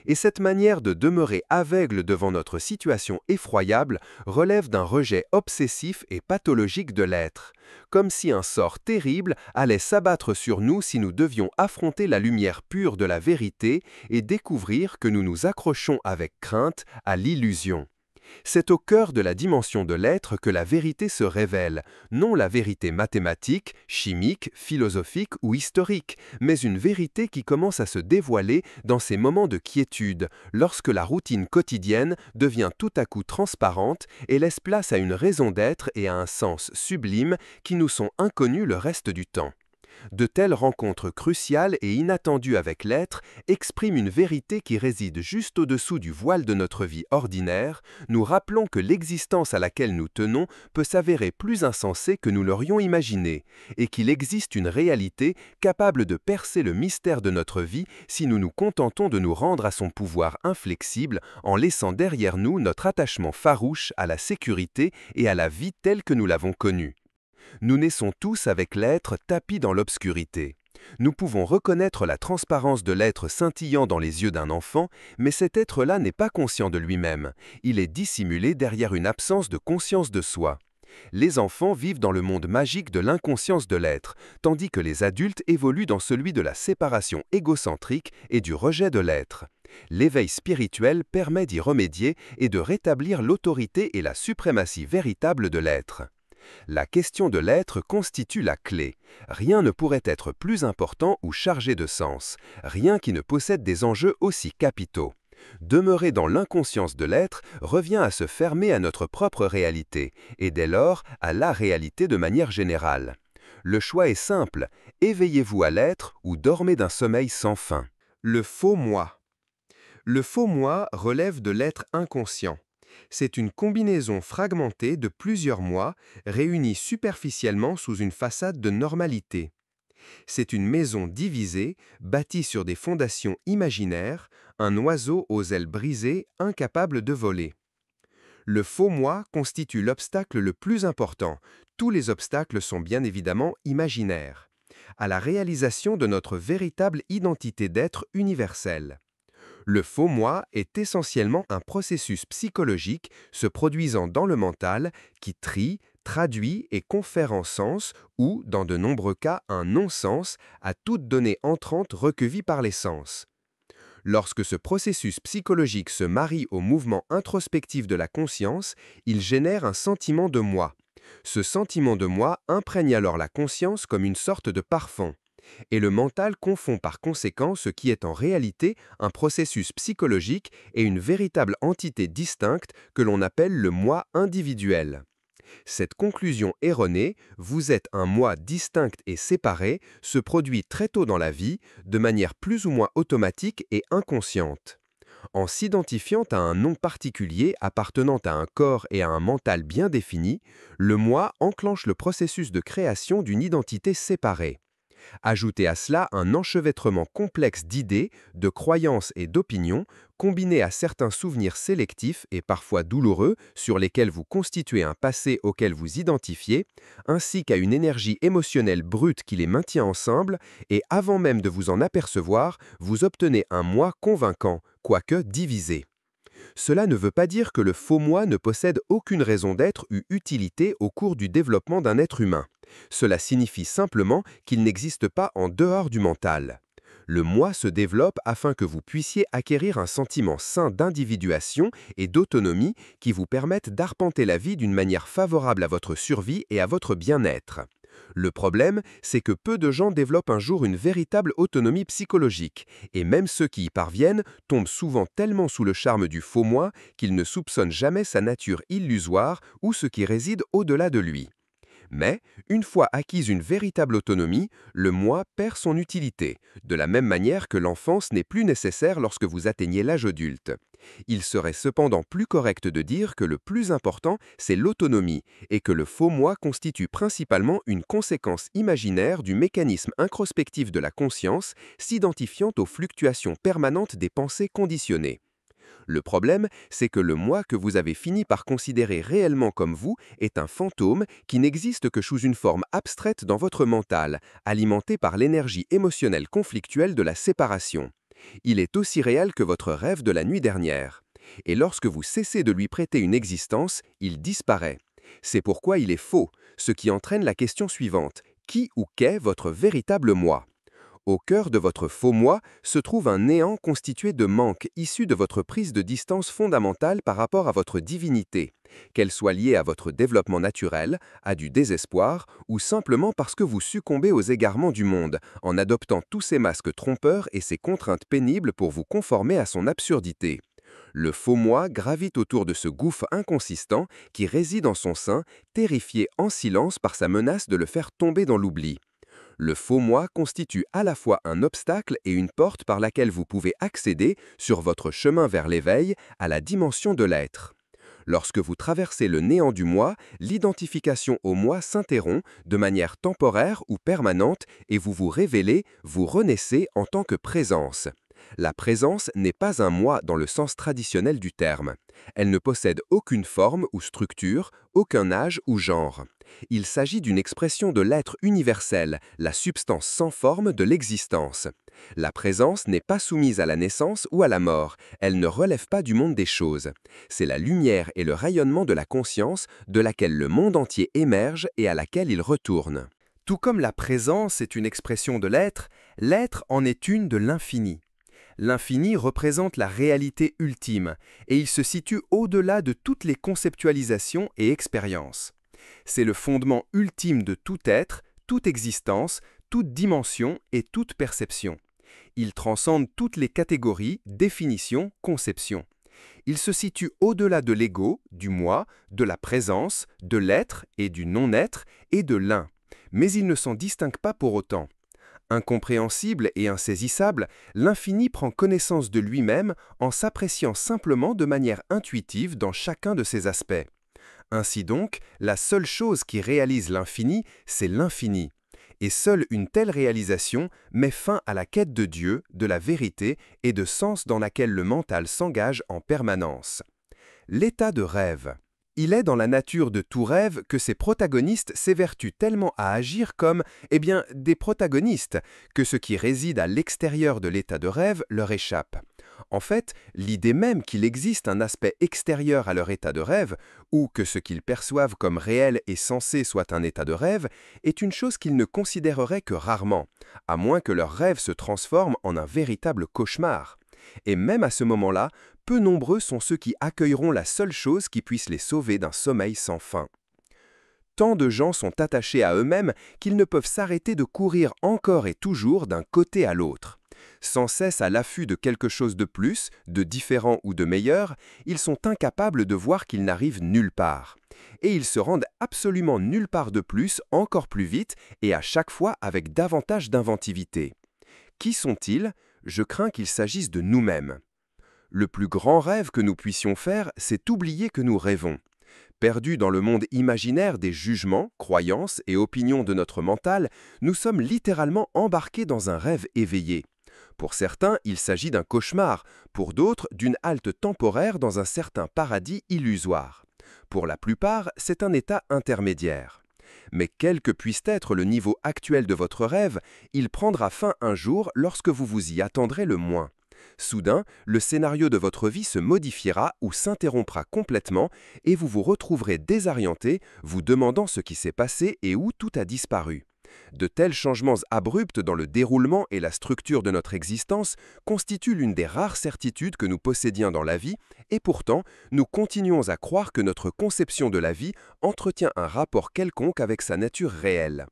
Et cette manière de demeurer aveugle devant notre situation effroyable relève d'un rejet obsessif et pathologique de l'être, comme si un sort terrible allait s'abattre sur nous si nous devions affronter la lumière pure de la vérité et découvrir que nous nous accrochons avec crainte à l'illusion. C'est au cœur de la dimension de l'être que la vérité se révèle, non la vérité mathématique, chimique, philosophique ou historique, mais une vérité qui commence à se dévoiler dans ces moments de quiétude, lorsque la routine quotidienne devient tout à coup transparente et laisse place à une raison d'être et à un sens sublime qui nous sont inconnus le reste du temps. De telles rencontres cruciales et inattendues avec l'être expriment une vérité qui réside juste au-dessous du voile de notre vie ordinaire, nous rappelant que l'existence à laquelle nous tenons peut s'avérer plus insensée que nous l'aurions imaginé, et qu'il existe une réalité capable de percer le mystère de notre vie si nous nous contentons de nous rendre à son pouvoir inflexible en laissant derrière nous notre attachement farouche à la sécurité et à la vie telle que nous l'avons connue. Nous naissons tous avec l'être tapi dans l'obscurité. Nous pouvons reconnaître la transparence de l'être scintillant dans les yeux d'un enfant, mais cet être-là n'est pas conscient de lui-même. Il est dissimulé derrière une absence de conscience de soi. Les enfants vivent dans le monde magique de l'inconscience de l'être, tandis que les adultes évoluent dans celui de la séparation égocentrique et du rejet de l'être. L'éveil spirituel permet d'y remédier et de rétablir l'autorité et la suprématie véritable de l'être. La question de l'être constitue la clé. Rien ne pourrait être plus important ou chargé de sens, rien qui ne possède des enjeux aussi capitaux. Demeurer dans l'inconscience de l'être revient à se fermer à notre propre réalité, et dès lors à la réalité de manière générale. Le choix est simple, éveillez-vous à l'être ou dormez d'un sommeil sans fin. Le faux moi. Le faux moi relève de l'être inconscient. C'est une combinaison fragmentée de plusieurs moi, réunis superficiellement sous une façade de normalité. C'est une maison divisée, bâtie sur des fondations imaginaires, un oiseau aux ailes brisées, incapable de voler. Le faux moi constitue l'obstacle le plus important. Tous les obstacles sont bien évidemment imaginaires, à la réalisation de notre véritable identité d'être universelle. Le faux moi est essentiellement un processus psychologique se produisant dans le mental qui trie, traduit et confère un sens ou, dans de nombreux cas, un non-sens à toute donnée entrante recueillie par les sens. Lorsque ce processus psychologique se marie au mouvement introspectif de la conscience, il génère un sentiment de moi. Ce sentiment de moi imprègne alors la conscience comme une sorte de parfum, et le mental confond par conséquent ce qui est en réalité un processus psychologique et une véritable entité distincte que l'on appelle le moi individuel. Cette conclusion erronée, vous êtes un moi distinct et séparé, se produit très tôt dans la vie, de manière plus ou moins automatique et inconsciente. En s'identifiant à un nom particulier appartenant à un corps et à un mental bien définis, le moi enclenche le processus de création d'une identité séparée. Ajoutez à cela un enchevêtrement complexe d'idées, de croyances et d'opinions, combiné à certains souvenirs sélectifs et parfois douloureux sur lesquels vous constituez un passé auquel vous identifiez, ainsi qu'à une énergie émotionnelle brute qui les maintient ensemble, et avant même de vous en apercevoir, vous obtenez un moi convaincant, quoique divisé. Cela ne veut pas dire que le faux moi ne possède aucune raison d'être ou utilité au cours du développement d'un être humain. Cela signifie simplement qu'il n'existe pas en dehors du mental. Le moi se développe afin que vous puissiez acquérir un sentiment sain d'individuation et d'autonomie qui vous permette d'arpenter la vie d'une manière favorable à votre survie et à votre bien-être. Le problème, c'est que peu de gens développent un jour une véritable autonomie psychologique, et même ceux qui y parviennent tombent souvent tellement sous le charme du faux moi qu'ils ne soupçonnent jamais sa nature illusoire ou ce qui réside au-delà de lui. Mais, une fois acquise une véritable autonomie, le moi perd son utilité, de la même manière que l'enfance n'est plus nécessaire lorsque vous atteignez l'âge adulte. Il serait cependant plus correct de dire que le plus important, c'est l'autonomie, et que le faux moi constitue principalement une conséquence imaginaire du mécanisme introspectif de la conscience, s'identifiant aux fluctuations permanentes des pensées conditionnées. Le problème, c'est que le moi que vous avez fini par considérer réellement comme vous est un fantôme qui n'existe que sous une forme abstraite dans votre mental, alimenté par l'énergie émotionnelle conflictuelle de la séparation. Il est aussi réel que votre rêve de la nuit dernière. Et lorsque vous cessez de lui prêter une existence, il disparaît. C'est pourquoi il est faux, ce qui entraîne la question suivante. Qui ou qu'est votre véritable moi ? Au cœur de votre faux moi se trouve un néant constitué de manques issus de votre prise de distance fondamentale par rapport à votre divinité, qu'elle soit liée à votre développement naturel, à du désespoir, ou simplement parce que vous succombez aux égarements du monde, en adoptant tous ces masques trompeurs et ces contraintes pénibles pour vous conformer à son absurdité. Le faux moi gravite autour de ce gouffre inconsistant qui réside en son sein, terrifié en silence par sa menace de le faire tomber dans l'oubli. Le faux moi constitue à la fois un obstacle et une porte par laquelle vous pouvez accéder, sur votre chemin vers l'éveil, à la dimension de l'être. Lorsque vous traversez le néant du moi, l'identification au moi s'interrompt de manière temporaire ou permanente et vous vous révélez, vous renaissez en tant que présence. La présence n'est pas un moi dans le sens traditionnel du terme. Elle ne possède aucune forme ou structure, aucun âge ou genre. Il s'agit d'une expression de l'être universel, la substance sans forme de l'existence. La présence n'est pas soumise à la naissance ou à la mort, elle ne relève pas du monde des choses. C'est la lumière et le rayonnement de la conscience de laquelle le monde entier émerge et à laquelle il retourne. Tout comme la présence est une expression de l'être, l'être en est une de l'infini. L'infini représente la réalité ultime, et il se situe au-delà de toutes les conceptualisations et expériences. C'est le fondement ultime de tout être, toute existence, toute dimension et toute perception. Il transcende toutes les catégories, définitions, conceptions. Il se situe au-delà de l'ego, du moi, de la présence, de l'être et du non-être, et de l'un. Mais il ne s'en distingue pas pour autant. Incompréhensible et insaisissable, l'infini prend connaissance de lui-même en s'appréciant simplement de manière intuitive dans chacun de ses aspects. Ainsi donc, la seule chose qui réalise l'infini, c'est l'infini. Et seule une telle réalisation met fin à la quête de Dieu, de la vérité et de sens dans laquelle le mental s'engage en permanence. L'état de rêve. Il est dans la nature de tout rêve que ses protagonistes s'évertuent tellement à agir comme, des protagonistes, que ce qui réside à l'extérieur de l'état de rêve leur échappe. En fait, l'idée même qu'il existe un aspect extérieur à leur état de rêve, ou que ce qu'ils perçoivent comme réel et sensé soit un état de rêve, est une chose qu'ils ne considéreraient que rarement, à moins que leur rêve se transforme en un véritable cauchemar. Et même à ce moment-là, peu nombreux sont ceux qui accueilleront la seule chose qui puisse les sauver d'un sommeil sans fin. Tant de gens sont attachés à eux-mêmes qu'ils ne peuvent s'arrêter de courir encore et toujours d'un côté à l'autre. Sans cesse à l'affût de quelque chose de plus, de différent ou de meilleur, ils sont incapables de voir qu'ils n'arrivent nulle part. Et ils se rendent absolument nulle part de plus, encore plus vite, et à chaque fois avec davantage d'inventivité. Qui sont-ils? Je crains qu'il s'agisse de nous-mêmes. Le plus grand rêve que nous puissions faire, c'est oublier que nous rêvons. Perdus dans le monde imaginaire des jugements, croyances et opinions de notre mental, nous sommes littéralement embarqués dans un rêve éveillé. Pour certains, il s'agit d'un cauchemar, pour d'autres, d'une halte temporaire dans un certain paradis illusoire. Pour la plupart, c'est un état intermédiaire. Mais quel que puisse être le niveau actuel de votre rêve, il prendra fin un jour lorsque vous vous y attendrez le moins. Soudain, le scénario de votre vie se modifiera ou s'interrompra complètement et vous vous retrouverez désorienté, vous demandant ce qui s'est passé et où tout a disparu. De tels changements abrupts dans le déroulement et la structure de notre existence constituent l'une des rares certitudes que nous possédions dans la vie, et pourtant, nous continuons à croire que notre conception de la vie entretient un rapport quelconque avec sa nature réelle.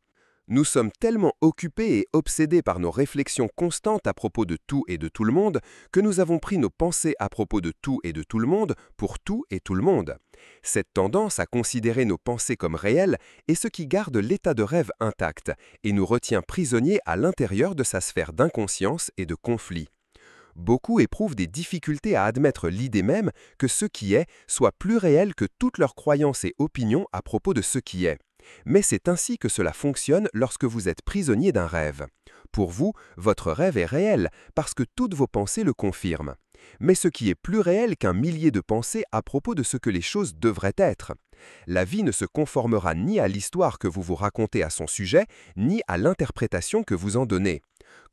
Nous sommes tellement occupés et obsédés par nos réflexions constantes à propos de tout et de tout le monde que nous avons pris nos pensées à propos de tout et de tout le monde pour tout et tout le monde. Cette tendance à considérer nos pensées comme réelles est ce qui garde l'état de rêve intact et nous retient prisonniers à l'intérieur de sa sphère d'inconscience et de conflit. Beaucoup éprouvent des difficultés à admettre l'idée même que ce qui est soit plus réel que toutes leurs croyances et opinions à propos de ce qui est. Mais c'est ainsi que cela fonctionne lorsque vous êtes prisonnier d'un rêve. Pour vous, votre rêve est réel parce que toutes vos pensées le confirment. Mais ce qui est plus réel qu'un millier de pensées à propos de ce que les choses devraient être. La vie ne se conformera ni à l'histoire que vous vous racontez à son sujet, ni à l'interprétation que vous en donnez.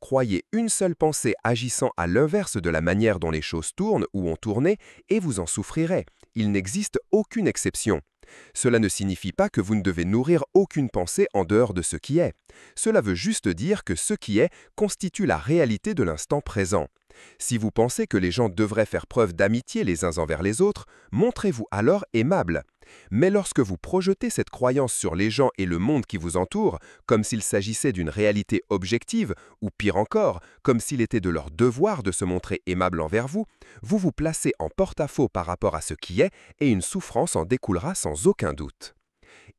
Croyez une seule pensée agissant à l'inverse de la manière dont les choses tournent ou ont tourné, et vous en souffrirez. Il n'existe aucune exception. Cela ne signifie pas que vous ne devez nourrir aucune pensée en dehors de ce qui est. Cela veut juste dire que ce qui est constitue la réalité de l'instant présent. Si vous pensez que les gens devraient faire preuve d'amitié les uns envers les autres, montrez-vous alors aimable. Mais lorsque vous projetez cette croyance sur les gens et le monde qui vous entoure, comme s'il s'agissait d'une réalité objective, ou pire encore, comme s'il était de leur devoir de se montrer aimable envers vous, vous vous placez en porte-à-faux par rapport à ce qui est et une souffrance en découlera sans aucun doute.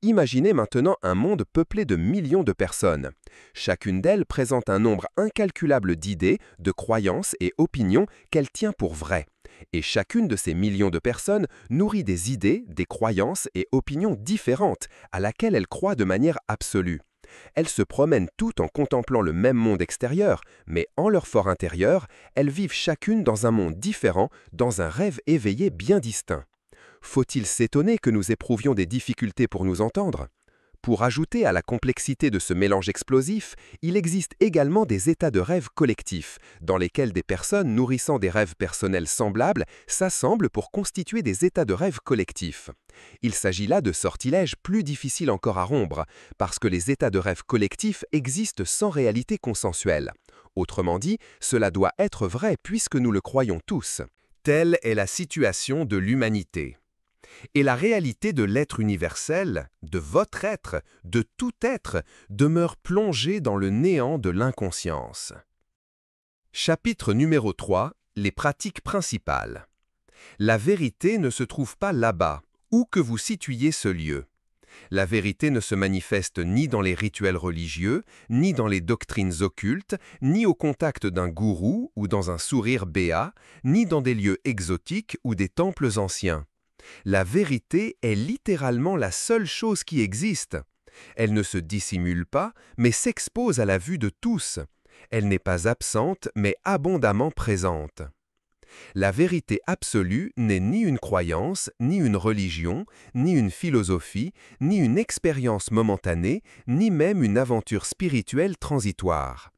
Imaginez maintenant un monde peuplé de millions de personnes. Chacune d'elles présente un nombre incalculable d'idées, de croyances et opinions qu'elle tient pour vraies. Et chacune de ces millions de personnes nourrit des idées, des croyances et opinions différentes à laquelle elle croit de manière absolue. Elles se promènent toutes en contemplant le même monde extérieur, mais en leur fort intérieur, elles vivent chacune dans un monde différent, dans un rêve éveillé bien distinct. Faut-il s'étonner que nous éprouvions des difficultés pour nous entendre? Pour ajouter à la complexité de ce mélange explosif, il existe également des états de rêve collectifs, dans lesquels des personnes nourrissant des rêves personnels semblables s'assemblent pour constituer des états de rêve collectifs. Il s'agit là de sortilèges plus difficiles encore à rompre, parce que les états de rêve collectifs existent sans réalité consensuelle. Autrement dit, cela doit être vrai puisque nous le croyons tous. Telle est la situation de l'humanité. Et la réalité de l'être universel, de votre être, de tout être, demeure plongée dans le néant de l'inconscience. Chapitre numéro 3. Les pratiques principales. La vérité ne se trouve pas là-bas, où que vous situiez ce lieu. La vérité ne se manifeste ni dans les rituels religieux, ni dans les doctrines occultes, ni au contact d'un gourou ou dans un sourire béat, ni dans des lieux exotiques ou des temples anciens. La vérité est littéralement la seule chose qui existe. Elle ne se dissimule pas, mais s'expose à la vue de tous. Elle n'est pas absente, mais abondamment présente. La vérité absolue n'est ni une croyance, ni une religion, ni une philosophie, ni une expérience momentanée, ni même une aventure spirituelle transitoire.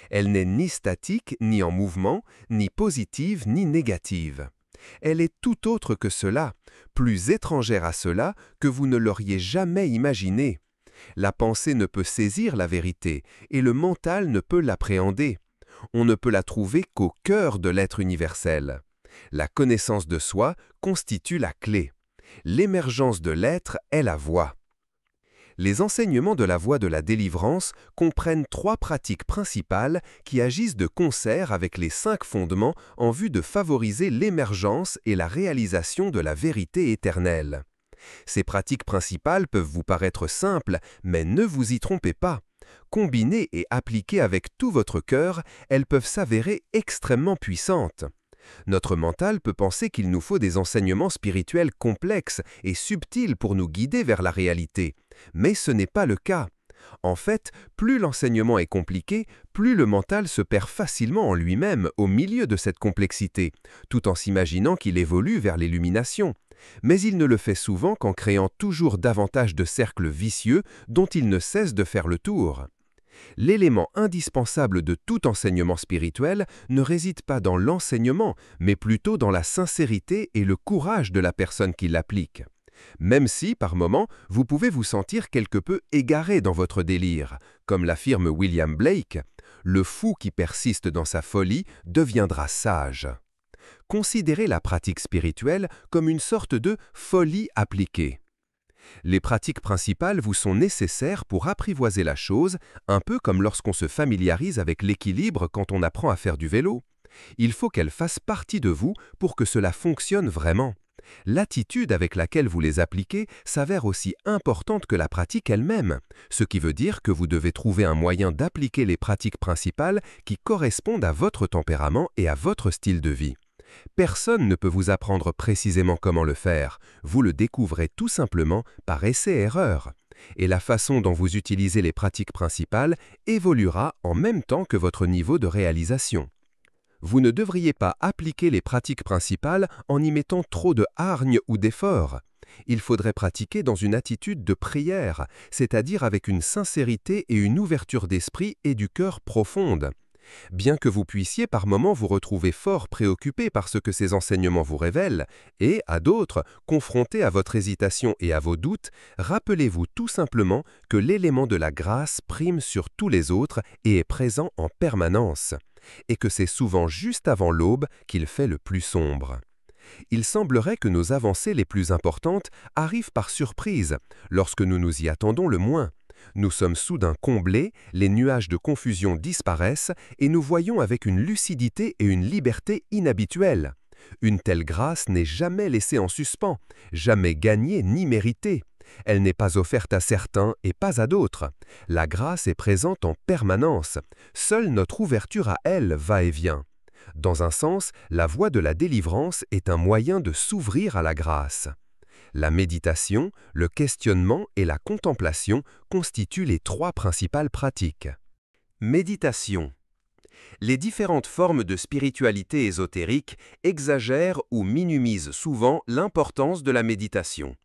Elle n'est ni statique, ni en mouvement, ni positive, ni négative. Elle est tout autre que cela, plus étrangère à cela que vous ne l'auriez jamais imaginé. La pensée ne peut saisir la vérité et le mental ne peut l'appréhender. On ne peut la trouver qu'au cœur de l'être universel. La connaissance de soi constitue la clé. L'émergence de l'être est la voie. Les enseignements de la voie de la délivrance comprennent 3 pratiques principales qui agissent de concert avec les 5 fondements en vue de favoriser l'émergence et la réalisation de la vérité éternelle. Ces pratiques principales peuvent vous paraître simples, mais ne vous y trompez pas. Combinées et appliquées avec tout votre cœur, elles peuvent s'avérer extrêmement puissantes. Notre mental peut penser qu'il nous faut des enseignements spirituels complexes et subtils pour nous guider vers la réalité, mais ce n'est pas le cas. En fait, plus l'enseignement est compliqué, plus le mental se perd facilement en lui-même au milieu de cette complexité, tout en s'imaginant qu'il évolue vers l'illumination. Mais il ne le fait souvent qu'en créant toujours davantage de cercles vicieux dont il ne cesse de faire le tour. L'élément indispensable de tout enseignement spirituel ne réside pas dans l'enseignement, mais plutôt dans la sincérité et le courage de la personne qui l'applique. Même si, par moments, vous pouvez vous sentir quelque peu égaré dans votre délire, comme l'affirme William Blake, le fou qui persiste dans sa folie deviendra sage. Considérez la pratique spirituelle comme une sorte de folie appliquée. Les pratiques principales vous sont nécessaires pour apprivoiser la chose, un peu comme lorsqu'on se familiarise avec l'équilibre quand on apprend à faire du vélo. Il faut qu'elles fassent partie de vous pour que cela fonctionne vraiment. L'attitude avec laquelle vous les appliquez s'avère aussi importante que la pratique elle-même, ce qui veut dire que vous devez trouver un moyen d'appliquer les pratiques principales qui correspondent à votre tempérament et à votre style de vie. Personne ne peut vous apprendre précisément comment le faire, vous le découvrez tout simplement par essai-erreur. Et la façon dont vous utilisez les pratiques principales évoluera en même temps que votre niveau de réalisation. Vous ne devriez pas appliquer les pratiques principales en y mettant trop de hargne ou d'effort. Il faudrait pratiquer dans une attitude de prière, c'est-à-dire avec une sincérité et une ouverture d'esprit et du cœur profonde. Bien que vous puissiez par moments vous retrouver fort préoccupé par ce que ces enseignements vous révèlent, et, à d'autres, confronté à votre hésitation et à vos doutes, rappelez-vous tout simplement que l'élément de la grâce prime sur tous les autres et est présent en permanence, et que c'est souvent juste avant l'aube qu'il fait le plus sombre. Il semblerait que nos avancées les plus importantes arrivent par surprise, lorsque nous nous y attendons le moins. Nous sommes soudain comblés, les nuages de confusion disparaissent et nous voyons avec une lucidité et une liberté inhabituelles. Une telle grâce n'est jamais laissée en suspens, jamais gagnée ni méritée. Elle n'est pas offerte à certains et pas à d'autres. La grâce est présente en permanence. Seule notre ouverture à elle va et vient. Dans un sens, la voie de la délivrance est un moyen de s'ouvrir à la grâce. La méditation, le questionnement et la contemplation constituent les 3 principales pratiques. Méditation. Les différentes formes de spiritualité ésotérique exagèrent ou minimisent souvent l'importance de la méditation.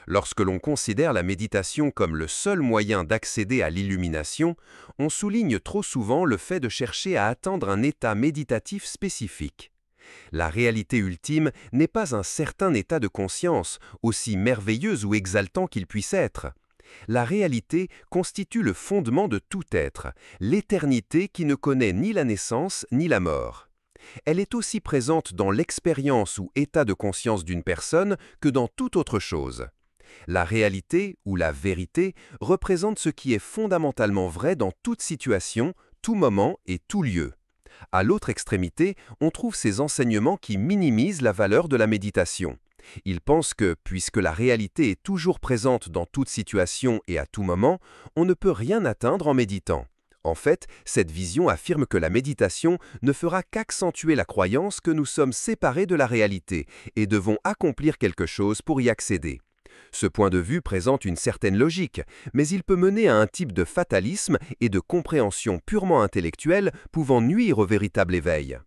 Lorsque l'on considère la méditation comme le seul moyen d'accéder à l'illumination, on souligne trop souvent le fait de chercher à atteindre un état méditatif spécifique. La réalité ultime n'est pas un certain état de conscience, aussi merveilleux ou exaltant qu'il puisse être. La réalité constitue le fondement de tout être, l'éternité qui ne connaît ni la naissance ni la mort. Elle est aussi présente dans l'expérience ou état de conscience d'une personne que dans toute autre chose. La réalité ou la vérité représente ce qui est fondamentalement vrai dans toute situation, tout moment et tout lieu. À l'autre extrémité, on trouve ces enseignements qui minimisent la valeur de la méditation. Ils pensent que, puisque la réalité est toujours présente dans toute situation et à tout moment, on ne peut rien atteindre en méditant. En fait, cette vision affirme que la méditation ne fera qu'accentuer la croyance que nous sommes séparés de la réalité et devons accomplir quelque chose pour y accéder. Ce point de vue présente une certaine logique, mais il peut mener à un type de fatalisme et de compréhension purement intellectuelle pouvant nuire au véritable éveil.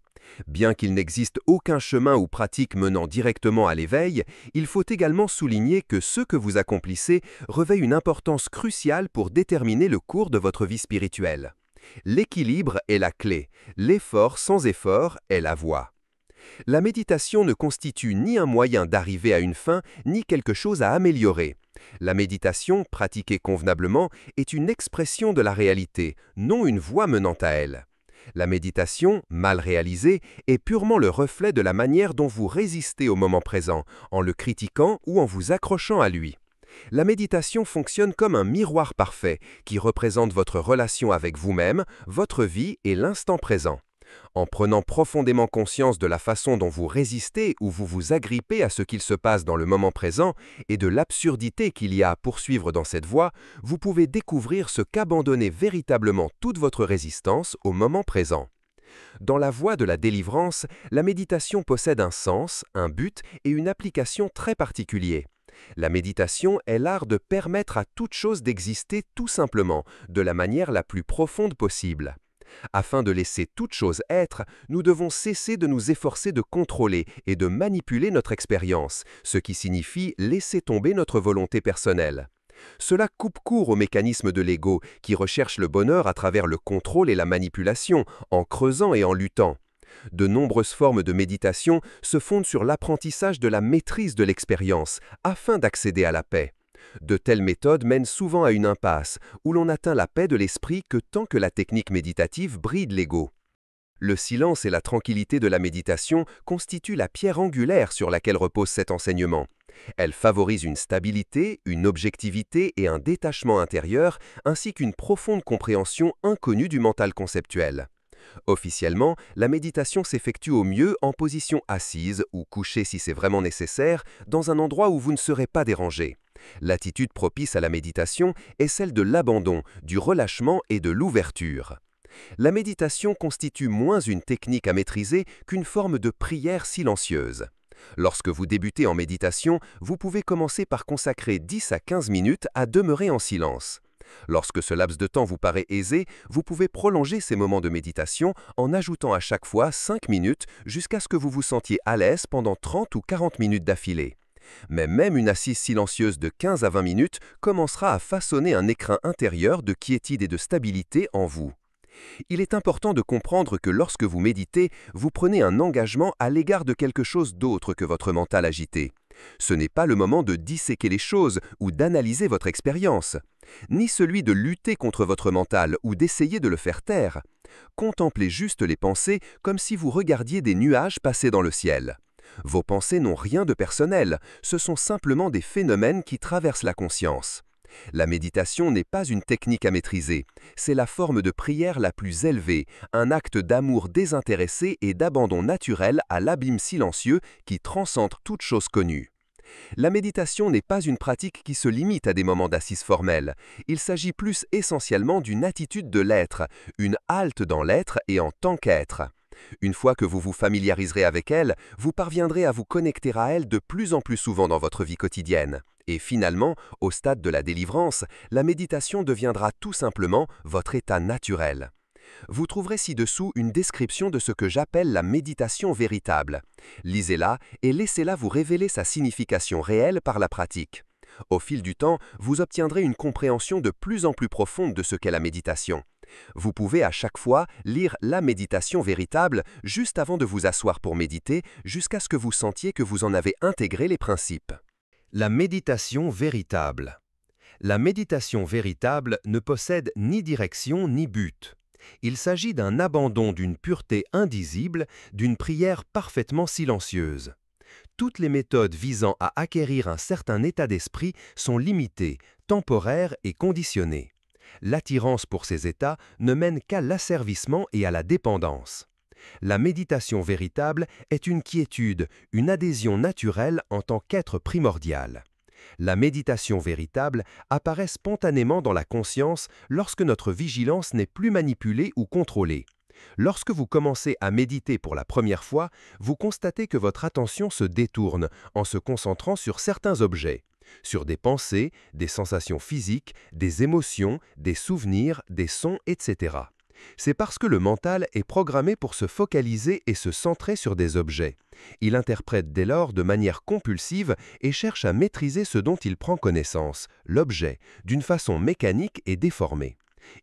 Bien qu'il n'existe aucun chemin ou pratique menant directement à l'éveil, il faut également souligner que ce que vous accomplissez revêt une importance cruciale pour déterminer le cours de votre vie spirituelle. L'équilibre est la clé, l'effort sans effort est la voie. La méditation ne constitue ni un moyen d'arriver à une fin, ni quelque chose à améliorer. La méditation, pratiquée convenablement, est une expression de la réalité, non une voie menant à elle. La méditation, mal réalisée, est purement le reflet de la manière dont vous résistez au moment présent, en le critiquant ou en vous accrochant à lui. La méditation fonctionne comme un miroir parfait qui représente votre relation avec vous-même, votre vie et l'instant présent. En prenant profondément conscience de la façon dont vous résistez ou vous vous agrippez à ce qu'il se passe dans le moment présent et de l'absurdité qu'il y a à poursuivre dans cette voie, vous pouvez découvrir ce qu'abandonner véritablement toute votre résistance au moment présent. Dans la voie de la délivrance, la méditation possède un sens, un but et une application très particuliers. La méditation est l'art de permettre à toute chose d'exister tout simplement, de la manière la plus profonde possible. Afin de laisser toute chose être, nous devons cesser de nous efforcer de contrôler et de manipuler notre expérience, ce qui signifie laisser tomber notre volonté personnelle. Cela coupe court au mécanisme de l'ego qui recherche le bonheur à travers le contrôle et la manipulation, en creusant et en luttant. De nombreuses formes de méditation se fondent sur l'apprentissage de la maîtrise de l'expérience afin d'accéder à la paix. De telles méthodes mènent souvent à une impasse, où l'on n'atteint la paix de l'esprit que tant que la technique méditative bride l'ego. Le silence et la tranquillité de la méditation constituent la pierre angulaire sur laquelle repose cet enseignement. Elle favorise une stabilité, une objectivité et un détachement intérieur, ainsi qu'une profonde compréhension inconnue du mental conceptuel. Officiellement, la méditation s'effectue au mieux en position assise ou couchée si c'est vraiment nécessaire, dans un endroit où vous ne serez pas dérangé. L'attitude propice à la méditation est celle de l'abandon, du relâchement et de l'ouverture. La méditation constitue moins une technique à maîtriser qu'une forme de prière silencieuse. Lorsque vous débutez en méditation, vous pouvez commencer par consacrer 10 à 15 minutes à demeurer en silence. Lorsque ce laps de temps vous paraît aisé, vous pouvez prolonger ces moments de méditation en ajoutant à chaque fois 5 minutes jusqu'à ce que vous vous sentiez à l'aise pendant 30 ou 40 minutes d'affilée. Mais même une assise silencieuse de 15 à 20 minutes commencera à façonner un écrin intérieur de quiétude et de stabilité en vous. Il est important de comprendre que lorsque vous méditez, vous prenez un engagement à l'égard de quelque chose d'autre que votre mental agité. Ce n'est pas le moment de disséquer les choses ou d'analyser votre expérience, ni celui de lutter contre votre mental ou d'essayer de le faire taire. Contemplez juste les pensées comme si vous regardiez des nuages passer dans le ciel. Vos pensées n'ont rien de personnel, ce sont simplement des phénomènes qui traversent la conscience. La méditation n'est pas une technique à maîtriser, c'est la forme de prière la plus élevée, un acte d'amour désintéressé et d'abandon naturel à l'abîme silencieux qui transcende toute chose connue. La méditation n'est pas une pratique qui se limite à des moments d'assise formelle, il s'agit plus essentiellement d'une attitude de l'être, une halte dans l'être et en tant qu'être. Une fois que vous vous familiariserez avec elle, vous parviendrez à vous connecter à elle de plus en plus souvent dans votre vie quotidienne. Et finalement, au stade de la délivrance, la méditation deviendra tout simplement votre état naturel. Vous trouverez ci-dessous une description de ce que j'appelle la méditation véritable. Lisez-la et laissez-la vous révéler sa signification réelle par la pratique. Au fil du temps, vous obtiendrez une compréhension de plus en plus profonde de ce qu'est la méditation. Vous pouvez à chaque fois lire la méditation véritable juste avant de vous asseoir pour méditer jusqu'à ce que vous sentiez que vous en avez intégré les principes. La méditation véritable. La méditation véritable ne possède ni direction ni but. Il s'agit d'un abandon d'une pureté indisible, d'une prière parfaitement silencieuse. Toutes les méthodes visant à acquérir un certain état d'esprit sont limitées, temporaires et conditionnées. L'attirance pour ces états ne mène qu'à l'asservissement et à la dépendance. La méditation véritable est une quiétude, une adhésion naturelle en tant qu'être primordial. La méditation véritable apparaît spontanément dans la conscience lorsque notre vigilance n'est plus manipulée ou contrôlée. Lorsque vous commencez à méditer pour la première fois, vous constatez que votre attention se détourne en se concentrant sur certains objets, sur des pensées, des sensations physiques, des émotions, des souvenirs, des sons, etc. C'est parce que le mental est programmé pour se focaliser et se centrer sur des objets. Il interprète dès lors de manière compulsive et cherche à maîtriser ce dont il prend connaissance, l'objet, d'une façon mécanique et déformée.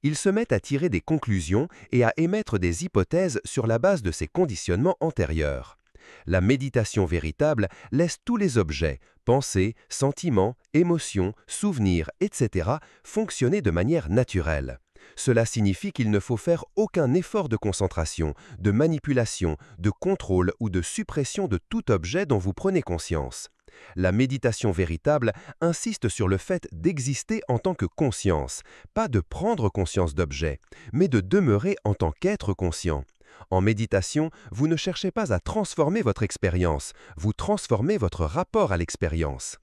Il se met à tirer des conclusions et à émettre des hypothèses sur la base de ses conditionnements antérieurs. La méditation véritable laisse tous les objets, pensées, sentiments, émotions, souvenirs, etc. fonctionner de manière naturelle. Cela signifie qu'il ne faut faire aucun effort de concentration, de manipulation, de contrôle ou de suppression de tout objet dont vous prenez conscience. La méditation véritable insiste sur le fait d'exister en tant que conscience, pas de prendre conscience d'objets, mais de demeurer en tant qu'être conscient. En méditation, vous ne cherchez pas à transformer votre expérience, vous transformez votre rapport à l'expérience.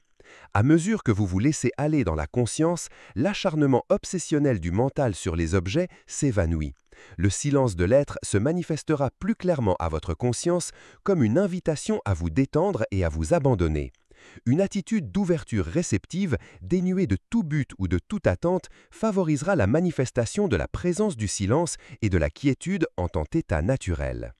À mesure que vous vous laissez aller dans la conscience, l'acharnement obsessionnel du mental sur les objets s'évanouit. Le silence de l'être se manifestera plus clairement à votre conscience comme une invitation à vous détendre et à vous abandonner. Une attitude d'ouverture réceptive, dénuée de tout but ou de toute attente, favorisera la manifestation de la présence du silence et de la quiétude en tant état naturel.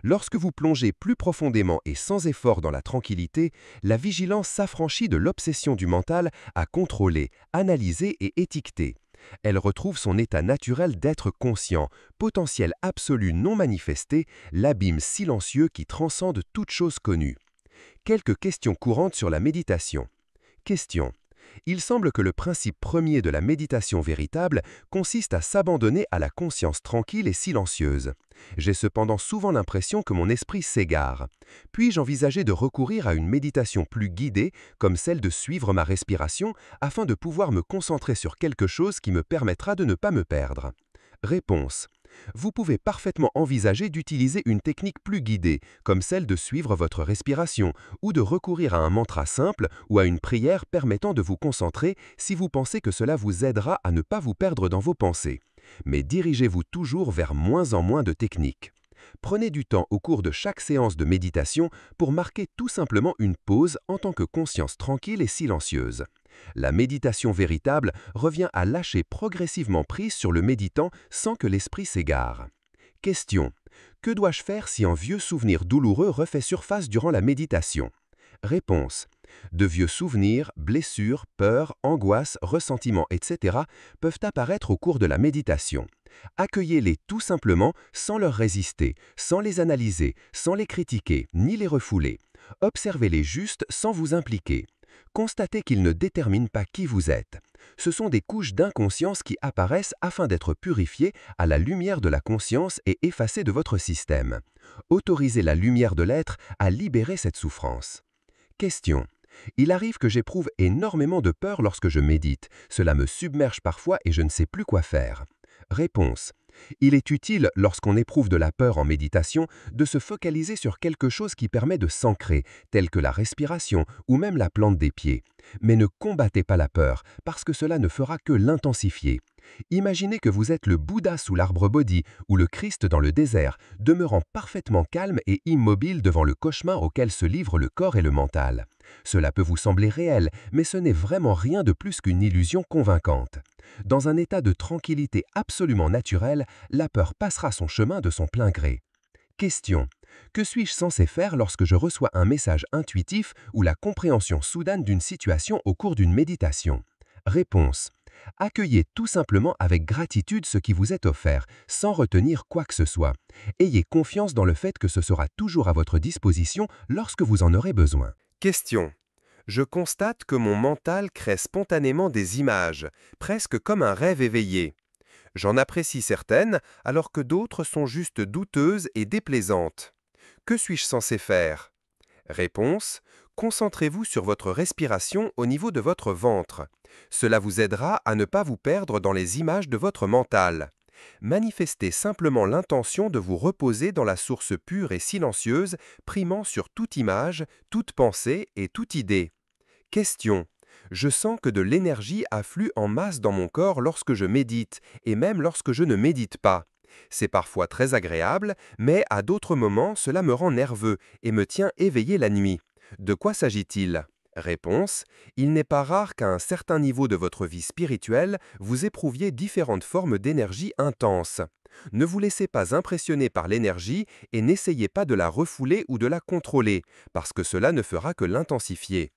Lorsque vous plongez plus profondément et sans effort dans la tranquillité, la vigilance s'affranchit de l'obsession du mental à contrôler, analyser et étiqueter. Elle retrouve son état naturel d'être conscient, potentiel absolu non manifesté, l'abîme silencieux qui transcende toute chose connue. Quelques questions courantes sur la méditation. Question. Il semble que le principe premier de la méditation véritable consiste à s'abandonner à la conscience tranquille et silencieuse. J'ai cependant souvent l'impression que mon esprit s'égare. Puis-je envisager de recourir à une méditation plus guidée, comme celle de suivre ma respiration, afin de pouvoir me concentrer sur quelque chose qui me permettra de ne pas me perdre? Réponse. Vous pouvez parfaitement envisager d'utiliser une technique plus guidée, comme celle de suivre votre respiration, ou de recourir à un mantra simple ou à une prière permettant de vous concentrer si vous pensez que cela vous aidera à ne pas vous perdre dans vos pensées. Mais dirigez-vous toujours vers moins en moins de techniques. Prenez du temps au cours de chaque séance de méditation pour marquer tout simplement une pause en tant que conscience tranquille et silencieuse. La méditation véritable revient à lâcher progressivement prise sur le méditant sans que l'esprit s'égare. Question. Que dois-je faire si un vieux souvenir douloureux refait surface durant la méditation? Réponse. De vieux souvenirs, blessures, peurs, angoisses, ressentiments, etc. peuvent apparaître au cours de la méditation. Accueillez-les tout simplement sans leur résister, sans les analyser, sans les critiquer, ni les refouler. Observez-les juste sans vous impliquer. Constatez qu'ils ne déterminent pas qui vous êtes. Ce sont des couches d'inconscience qui apparaissent afin d'être purifiées à la lumière de la conscience et effacées de votre système. Autorisez la lumière de l'être à libérer cette souffrance. Question. Il arrive que j'éprouve énormément de peur lorsque je médite. Cela me submerge parfois et je ne sais plus quoi faire. Réponse. Il est utile, lorsqu'on éprouve de la peur en méditation, de se focaliser sur quelque chose qui permet de s'ancrer, tel que la respiration ou même la plante des pieds. Mais ne combattez pas la peur, parce que cela ne fera que l'intensifier. Imaginez que vous êtes le Bouddha sous l'arbre Bodhi ou le Christ dans le désert, demeurant parfaitement calme et immobile devant le cauchemar auquel se livrent le corps et le mental. Cela peut vous sembler réel, mais ce n'est vraiment rien de plus qu'une illusion convaincante. Dans un état de tranquillité absolument naturel, la peur passera son chemin de son plein gré. Question. Que suis-je censé faire lorsque je reçois un message intuitif ou la compréhension soudaine d'une situation au cours d'une méditation? Réponse. Accueillez tout simplement avec gratitude ce qui vous est offert, sans retenir quoi que ce soit. Ayez confiance dans le fait que ce sera toujours à votre disposition lorsque vous en aurez besoin. Question. Je constate que mon mental crée spontanément des images, presque comme un rêve éveillé. J'en apprécie certaines, alors que d'autres sont juste douteuses et déplaisantes. Que suis-je censé faire? Réponse. Concentrez-vous sur votre respiration au niveau de votre ventre. Cela vous aidera à ne pas vous perdre dans les images de votre mental. Manifestez simplement l'intention de vous reposer dans la source pure et silencieuse, primant sur toute image, toute pensée et toute idée. Question. Je sens que de l'énergie afflue en masse dans mon corps lorsque je médite, et même lorsque je ne médite pas. C'est parfois très agréable, mais à d'autres moments, cela me rend nerveux et me tient éveillé la nuit. De quoi s'agit-il? Réponse. Il n'est pas rare qu'à un certain niveau de votre vie spirituelle, vous éprouviez différentes formes d'énergie intense. Ne vous laissez pas impressionner par l'énergie et n'essayez pas de la refouler ou de la contrôler, parce que cela ne fera que l'intensifier.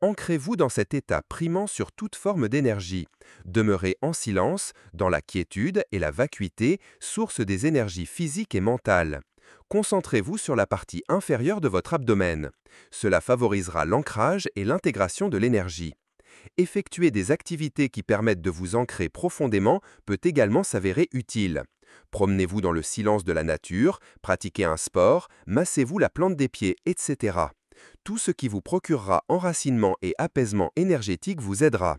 Ancrez-vous dans cet état primant sur toute forme d'énergie. Demeurez en silence, dans la quiétude et la vacuité, source des énergies physiques et mentales. Concentrez-vous sur la partie inférieure de votre abdomen. Cela favorisera l'ancrage et l'intégration de l'énergie. Effectuer des activités qui permettent de vous ancrer profondément peut également s'avérer utile. Promenez-vous dans le silence de la nature, pratiquez un sport, massez-vous la plante des pieds, etc. Tout ce qui vous procurera enracinement et apaisement énergétique vous aidera.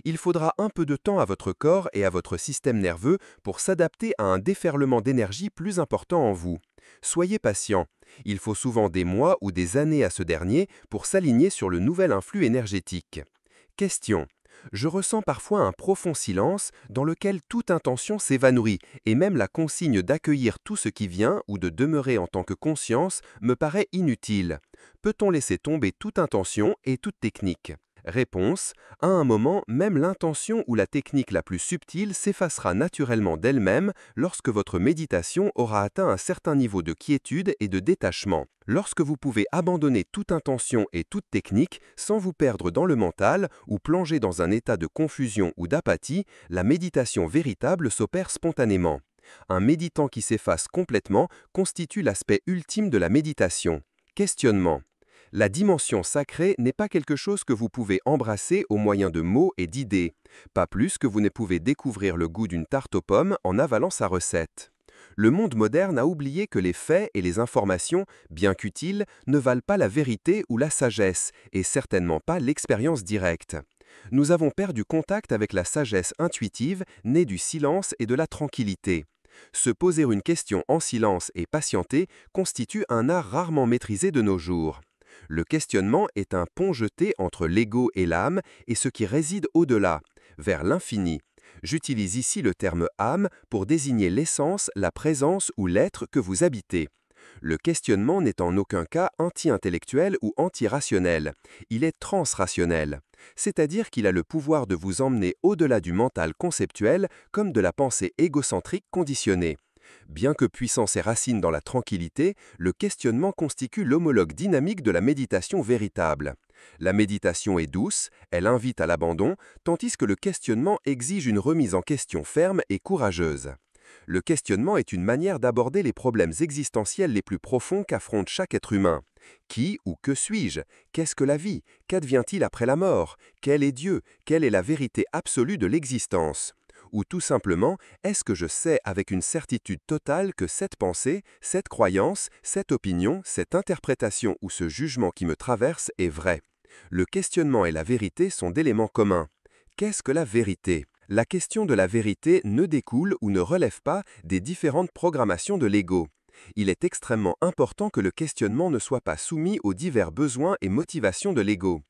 Il faudra un peu de temps à votre corps et à votre système nerveux pour s'adapter à un déferlement d'énergie plus important en vous. Soyez patient. Il faut souvent des mois ou des années à ce dernier pour s'aligner sur le nouvel influx énergétique. Question. Je ressens parfois un profond silence dans lequel toute intention s'évanouit et même la consigne d'accueillir tout ce qui vient ou de demeurer en tant que conscience me paraît inutile. Peut-on laisser tomber toute intention et toute technique? Réponse. À un moment, même l'intention ou la technique la plus subtile s'effacera naturellement d'elle-même lorsque votre méditation aura atteint un certain niveau de quiétude et de détachement. Lorsque vous pouvez abandonner toute intention et toute technique sans vous perdre dans le mental ou plonger dans un état de confusion ou d'apathie, la méditation véritable s'opère spontanément. Un méditant qui s'efface complètement constitue l'aspect ultime de la méditation. Questionnement. La dimension sacrée n'est pas quelque chose que vous pouvez embrasser au moyen de mots et d'idées, pas plus que vous ne pouvez découvrir le goût d'une tarte aux pommes en avalant sa recette. Le monde moderne a oublié que les faits et les informations, bien qu'utiles, ne valent pas la vérité ou la sagesse, et certainement pas l'expérience directe. Nous avons perdu contact avec la sagesse intuitive née du silence et de la tranquillité. Se poser une question en silence et patienter constitue un art rarement maîtrisé de nos jours. Le questionnement est un pont jeté entre l'ego et l'âme et ce qui réside au-delà, vers l'infini. J'utilise ici le terme âme pour désigner l'essence, la présence ou l'être que vous habitez. Le questionnement n'est en aucun cas anti-intellectuel ou anti-rationnel. Il est transrationnel, c'est-à-dire qu'il a le pouvoir de vous emmener au-delà du mental conceptuel comme de la pensée égocentrique conditionnée. Bien que puissant ses racines dans la tranquillité, le questionnement constitue l'homologue dynamique de la méditation véritable. La méditation est douce, elle invite à l'abandon, tandis que le questionnement exige une remise en question ferme et courageuse. Le questionnement est une manière d'aborder les problèmes existentiels les plus profonds qu'affronte chaque être humain. Qui ou que suis-je? Qu'est-ce que la vie? Qu'advient-il après la mort? Quel est Dieu? Quelle est la vérité absolue de l'existence? Ou tout simplement, est-ce que je sais avec une certitude totale que cette pensée, cette croyance, cette opinion, cette interprétation ou ce jugement qui me traverse est vrai? Le questionnement et la vérité sont d'éléments communs. Qu'est-ce que la vérité? La question de la vérité ne découle ou ne relève pas des différentes programmations de l'ego. Il est extrêmement important que le questionnement ne soit pas soumis aux divers besoins et motivations de l'ego.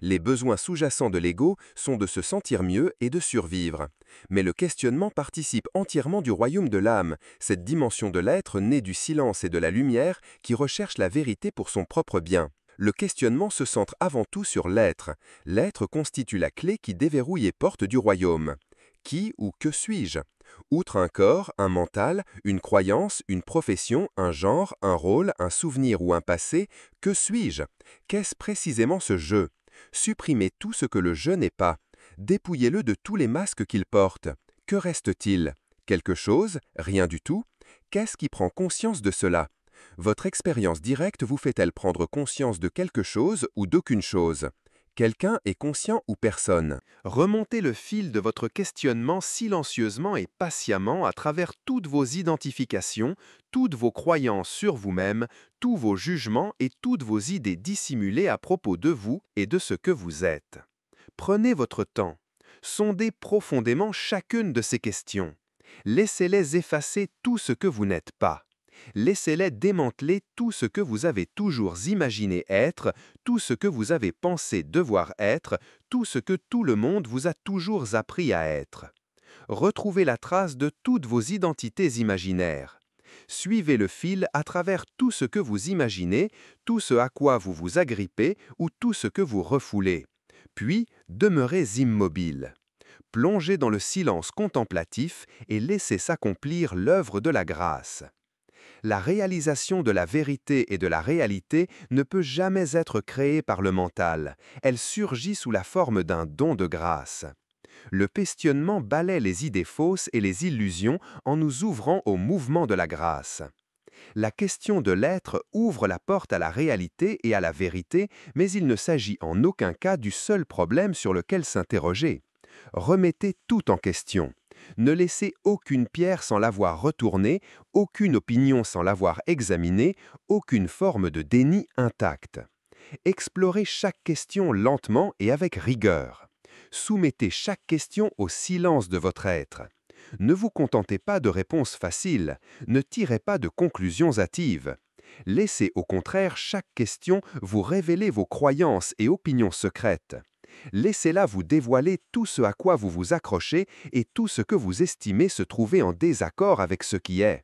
Les besoins sous-jacents de l'ego sont de se sentir mieux et de survivre. Mais le questionnement participe entièrement du royaume de l'âme, cette dimension de l'être née du silence et de la lumière qui recherche la vérité pour son propre bien. Le questionnement se centre avant tout sur l'être. L'être constitue la clé qui déverrouille les portes du royaume. Qui ou que suis-je? Outre un corps, un mental, une croyance, une profession, un genre, un rôle, un souvenir ou un passé, que suis-je? Qu'est-ce précisément ce je? Supprimez tout ce que le je n'est pas. Dépouillez-le de tous les masques qu'il porte. Que reste-t-il? Quelque chose? Rien du tout? Qu'est-ce qui prend conscience de cela? Votre expérience directe vous fait-elle prendre conscience de quelque chose ou d'aucune chose? Quelqu'un est conscient ou personne? Remontez le fil de votre questionnement silencieusement et patiemment à travers toutes vos identifications, toutes vos croyances sur vous-même, tous vos jugements et toutes vos idées dissimulées à propos de vous et de ce que vous êtes. Prenez votre temps. Sondez profondément chacune de ces questions. Laissez-les effacer tout ce que vous n'êtes pas. Laissez-les démanteler tout ce que vous avez toujours imaginé être, tout ce que vous avez pensé devoir être, tout ce que tout le monde vous a toujours appris à être. Retrouvez la trace de toutes vos identités imaginaires. Suivez le fil à travers tout ce que vous imaginez, tout ce à quoi vous vous agrippez ou tout ce que vous refoulez. Puis, demeurez immobile. Plongez dans le silence contemplatif et laissez s'accomplir l'œuvre de la grâce. La réalisation de la vérité et de la réalité ne peut jamais être créée par le mental. Elle surgit sous la forme d'un don de grâce. Le questionnement balaie les idées fausses et les illusions en nous ouvrant au mouvement de la grâce. La question de l'être ouvre la porte à la réalité et à la vérité, mais il ne s'agit en aucun cas du seul problème sur lequel s'interroger. Remettez tout en question. Ne laissez aucune pierre sans l'avoir retournée, aucune opinion sans l'avoir examinée, aucune forme de déni intacte. Explorez chaque question lentement et avec rigueur. Soumettez chaque question au silence de votre être. Ne vous contentez pas de réponses faciles, ne tirez pas de conclusions hâtives. Laissez au contraire chaque question vous révéler vos croyances et opinions secrètes. Laissez-la vous dévoiler tout ce à quoi vous vous accrochez et tout ce que vous estimez se trouver en désaccord avec ce qui est.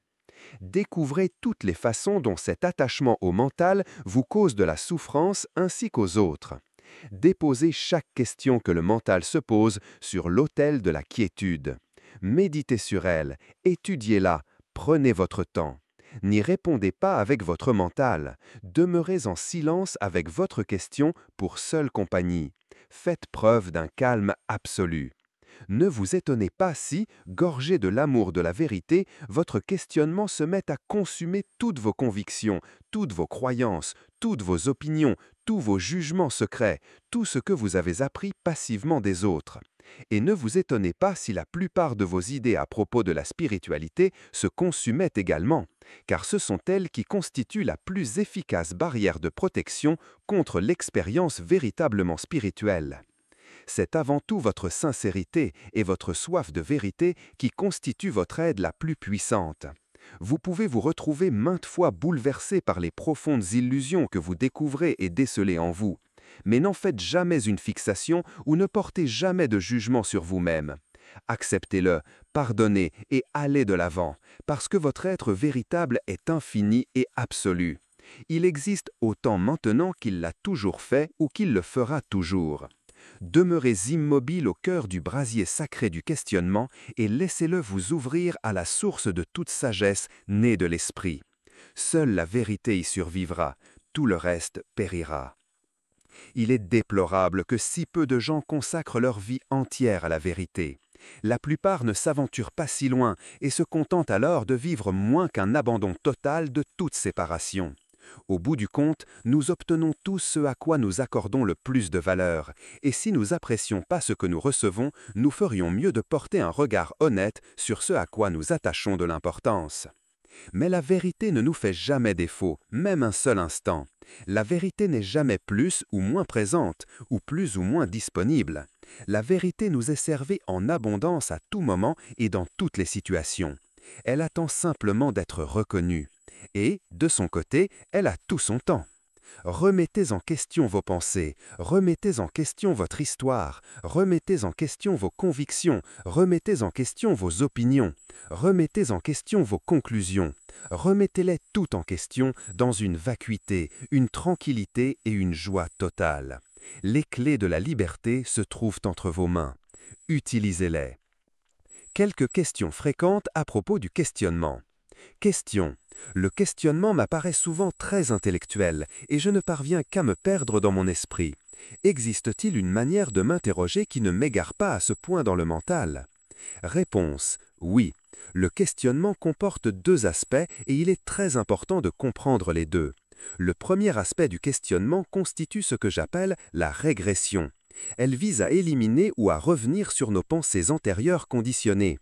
Découvrez toutes les façons dont cet attachement au mental vous cause de la souffrance ainsi qu'aux autres. Déposez chaque question que le mental se pose sur l'autel de la quiétude. Méditez sur elle, étudiez-la, prenez votre temps. N'y répondez pas avec votre mental. Demeurez en silence avec votre question pour seule compagnie. Faites preuve d'un calme absolu. Ne vous étonnez pas si, gorgé de l'amour de la vérité, votre questionnement se met à consumer toutes vos convictions, toutes vos croyances, toutes vos opinions, tous vos jugements secrets, tout ce que vous avez appris passivement des autres. Et ne vous étonnez pas si la plupart de vos idées à propos de la spiritualité se consumaient également, car ce sont elles qui constituent la plus efficace barrière de protection contre l'expérience véritablement spirituelle. C'est avant tout votre sincérité et votre soif de vérité qui constituent votre aide la plus puissante. Vous pouvez vous retrouver maintes fois bouleversé par les profondes illusions que vous découvrez et décelez en vous. Mais n'en faites jamais une fixation ou ne portez jamais de jugement sur vous-même. Acceptez-le, pardonnez et allez de l'avant, parce que votre être véritable est infini et absolu. Il existe autant maintenant qu'il l'a toujours fait ou qu'il le fera toujours. Demeurez immobile au cœur du brasier sacré du questionnement et laissez-le vous ouvrir à la source de toute sagesse née de l'esprit. Seule la vérité y survivra, tout le reste périra. Il est déplorable que si peu de gens consacrent leur vie entière à la vérité. La plupart ne s'aventurent pas si loin et se contentent alors de vivre moins qu'un abandon total de toute séparation. Au bout du compte, nous obtenons tous ce à quoi nous accordons le plus de valeur, et si nous n'apprécions pas ce que nous recevons, nous ferions mieux de porter un regard honnête sur ce à quoi nous attachons de l'importance. Mais la vérité ne nous fait jamais défaut, même un seul instant. La vérité n'est jamais plus ou moins présente, ou plus ou moins disponible. La vérité nous est servie en abondance à tout moment et dans toutes les situations. Elle attend simplement d'être reconnue. Et, de son côté, elle a tout son temps. Remettez en question vos pensées, remettez en question votre histoire, remettez en question vos convictions, remettez en question vos opinions, remettez en question vos conclusions, remettez-les toutes en question dans une vacuité, une tranquillité et une joie totale. Les clés de la liberté se trouvent entre vos mains. Utilisez-les. Quelques questions fréquentes à propos du questionnement. Question. Le questionnement m'apparaît souvent très intellectuel et je ne parviens qu'à me perdre dans mon esprit. Existe-t-il une manière de m'interroger qui ne m'égare pas à ce point dans le mental? Réponse. Oui. Le questionnement comporte deux aspects et il est très important de comprendre les deux. Le premier aspect du questionnement constitue ce que j'appelle la régression. Elle vise à éliminer ou à revenir sur nos pensées antérieures conditionnées.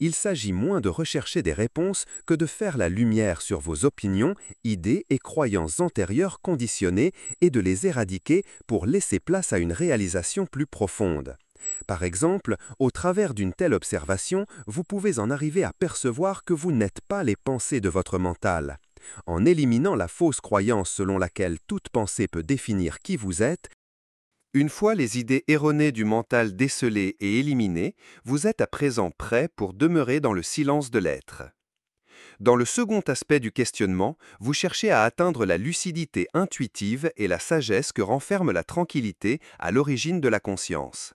Il s'agit moins de rechercher des réponses que de faire la lumière sur vos opinions, idées et croyances antérieures conditionnées et de les éradiquer pour laisser place à une réalisation plus profonde. Par exemple, au travers d'une telle observation, vous pouvez en arriver à percevoir que vous n'êtes pas les pensées de votre mental. En éliminant la fausse croyance selon laquelle toute pensée peut définir qui vous êtes, une fois les idées erronées du mental décelées et éliminées, vous êtes à présent prêt pour demeurer dans le silence de l'être. Dans le second aspect du questionnement, vous cherchez à atteindre la lucidité intuitive et la sagesse que renferme la tranquillité à l'origine de la conscience.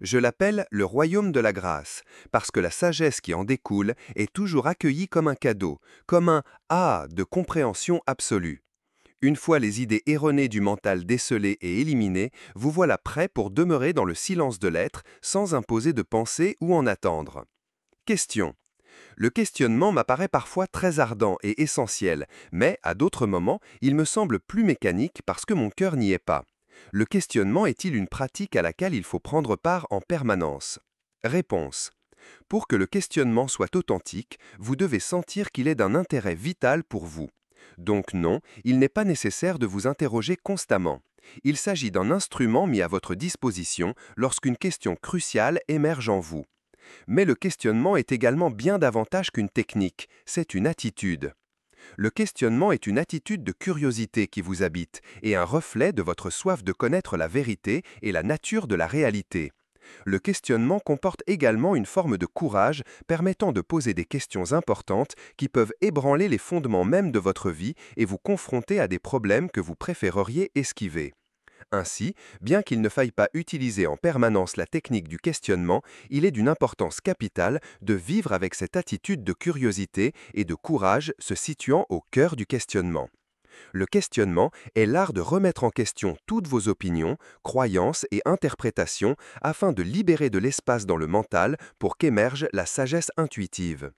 Je l'appelle le royaume de la grâce, parce que la sagesse qui en découle est toujours accueillie comme un cadeau, comme un « ah » de compréhension absolue. Une fois les idées erronées du mental décelées et éliminées, vous voilà prêt pour demeurer dans le silence de l'être sans imposer de pensée ou en attendre. Question. Le questionnement m'apparaît parfois très ardent et essentiel, mais à d'autres moments, il me semble plus mécanique parce que mon cœur n'y est pas. Le questionnement est-il une pratique à laquelle il faut prendre part en permanence? Réponse. Pour que le questionnement soit authentique, vous devez sentir qu'il est d'un intérêt vital pour vous. Donc non, il n'est pas nécessaire de vous interroger constamment. Il s'agit d'un instrument mis à votre disposition lorsqu'une question cruciale émerge en vous. Mais le questionnement est également bien davantage qu'une technique, c'est une attitude. Le questionnement est une attitude de curiosité qui vous habite et un reflet de votre soif de connaître la vérité et la nature de la réalité. Le questionnement comporte également une forme de courage permettant de poser des questions importantes qui peuvent ébranler les fondements même de votre vie et vous confronter à des problèmes que vous préféreriez esquiver. Ainsi, bien qu'il ne faille pas utiliser en permanence la technique du questionnement, il est d'une importance capitale de vivre avec cette attitude de curiosité et de courage se situant au cœur du questionnement. Le questionnement est l'art de remettre en question toutes vos opinions, croyances et interprétations afin de libérer de l'espace dans le mental pour qu'émerge la sagesse intuitive.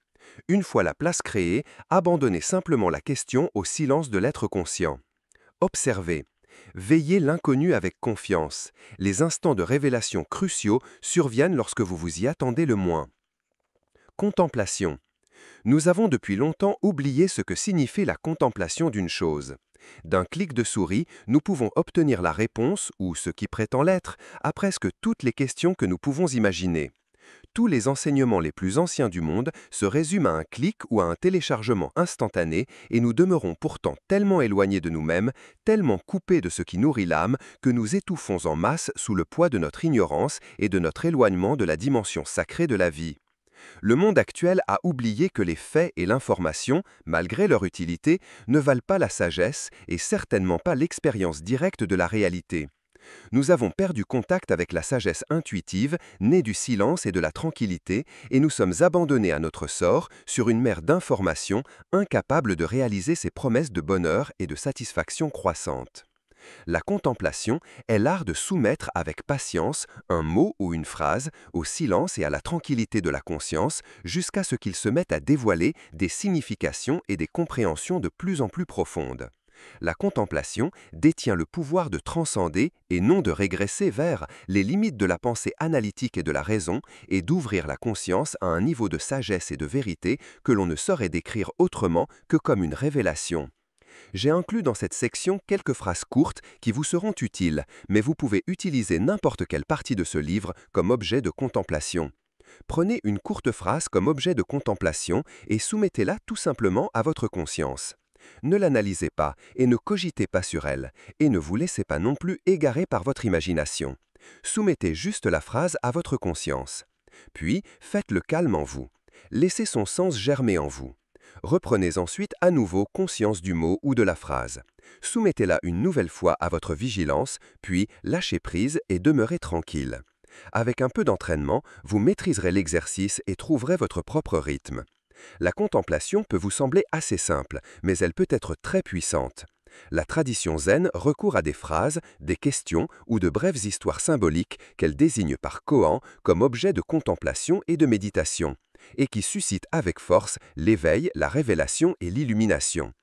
Une fois la place créée, abandonnez simplement la question au silence de l'être conscient. Observez. Veillez l'inconnu avec confiance. Les instants de révélation cruciaux surviennent lorsque vous vous y attendez le moins. Contemplation. Nous avons depuis longtemps oublié ce que signifie la contemplation d'une chose. D'un clic de souris, nous pouvons obtenir la réponse, ou ce qui prétend l'être, à presque toutes les questions que nous pouvons imaginer. Tous les enseignements les plus anciens du monde se résument à un clic ou à un téléchargement instantané et nous demeurons pourtant tellement éloignés de nous-mêmes, tellement coupés de ce qui nourrit l'âme, que nous étouffons en masse sous le poids de notre ignorance et de notre éloignement de la dimension sacrée de la vie. Le monde actuel a oublié que les faits et l'information, malgré leur utilité, ne valent pas la sagesse et certainement pas l'expérience directe de la réalité. Nous avons perdu contact avec la sagesse intuitive, née du silence et de la tranquillité, et nous sommes abandonnés à notre sort sur une mer d'informations, incapables de réaliser ces promesses de bonheur et de satisfaction croissante. La contemplation est l'art de soumettre avec patience un mot ou une phrase au silence et à la tranquillité de la conscience jusqu'à ce qu'il se mette à dévoiler des significations et des compréhensions de plus en plus profondes. La contemplation détient le pouvoir de transcender et non de régresser vers les limites de la pensée analytique et de la raison et d'ouvrir la conscience à un niveau de sagesse et de vérité que l'on ne saurait décrire autrement que comme une révélation. J'ai inclus dans cette section quelques phrases courtes qui vous seront utiles, mais vous pouvez utiliser n'importe quelle partie de ce livre comme objet de contemplation. Prenez une courte phrase comme objet de contemplation et soumettez-la tout simplement à votre conscience. Ne l'analysez pas et ne cogitez pas sur elle, et ne vous laissez pas non plus égarer par votre imagination. Soumettez juste la phrase à votre conscience. Puis, faites le calme en vous. Laissez son sens germer en vous. Reprenez ensuite à nouveau conscience du mot ou de la phrase. Soumettez-la une nouvelle fois à votre vigilance, puis lâchez prise et demeurez tranquille. Avec un peu d'entraînement, vous maîtriserez l'exercice et trouverez votre propre rythme. La contemplation peut vous sembler assez simple, mais elle peut être très puissante. La tradition zen recourt à des phrases, des questions ou de brèves histoires symboliques qu'elle désigne par koan comme objet de contemplation et de méditation, et qui suscitent avec force l'éveil, la révélation et l'illumination.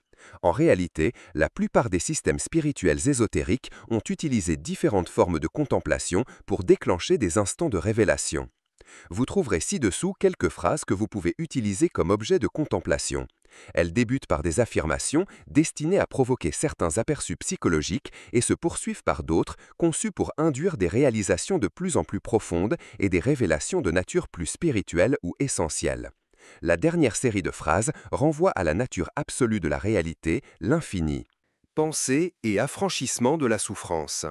En réalité, la plupart des systèmes spirituels ésotériques ont utilisé différentes formes de contemplation pour déclencher des instants de révélation. Vous trouverez ci-dessous quelques phrases que vous pouvez utiliser comme objet de contemplation. Elles débutent par des affirmations destinées à provoquer certains aperçus psychologiques et se poursuivent par d'autres conçues pour induire des réalisations de plus en plus profondes et des révélations de nature plus spirituelle ou essentielle. La dernière série de phrases renvoie à la nature absolue de la réalité, l'infini. Pensée et affranchissement de la souffrance.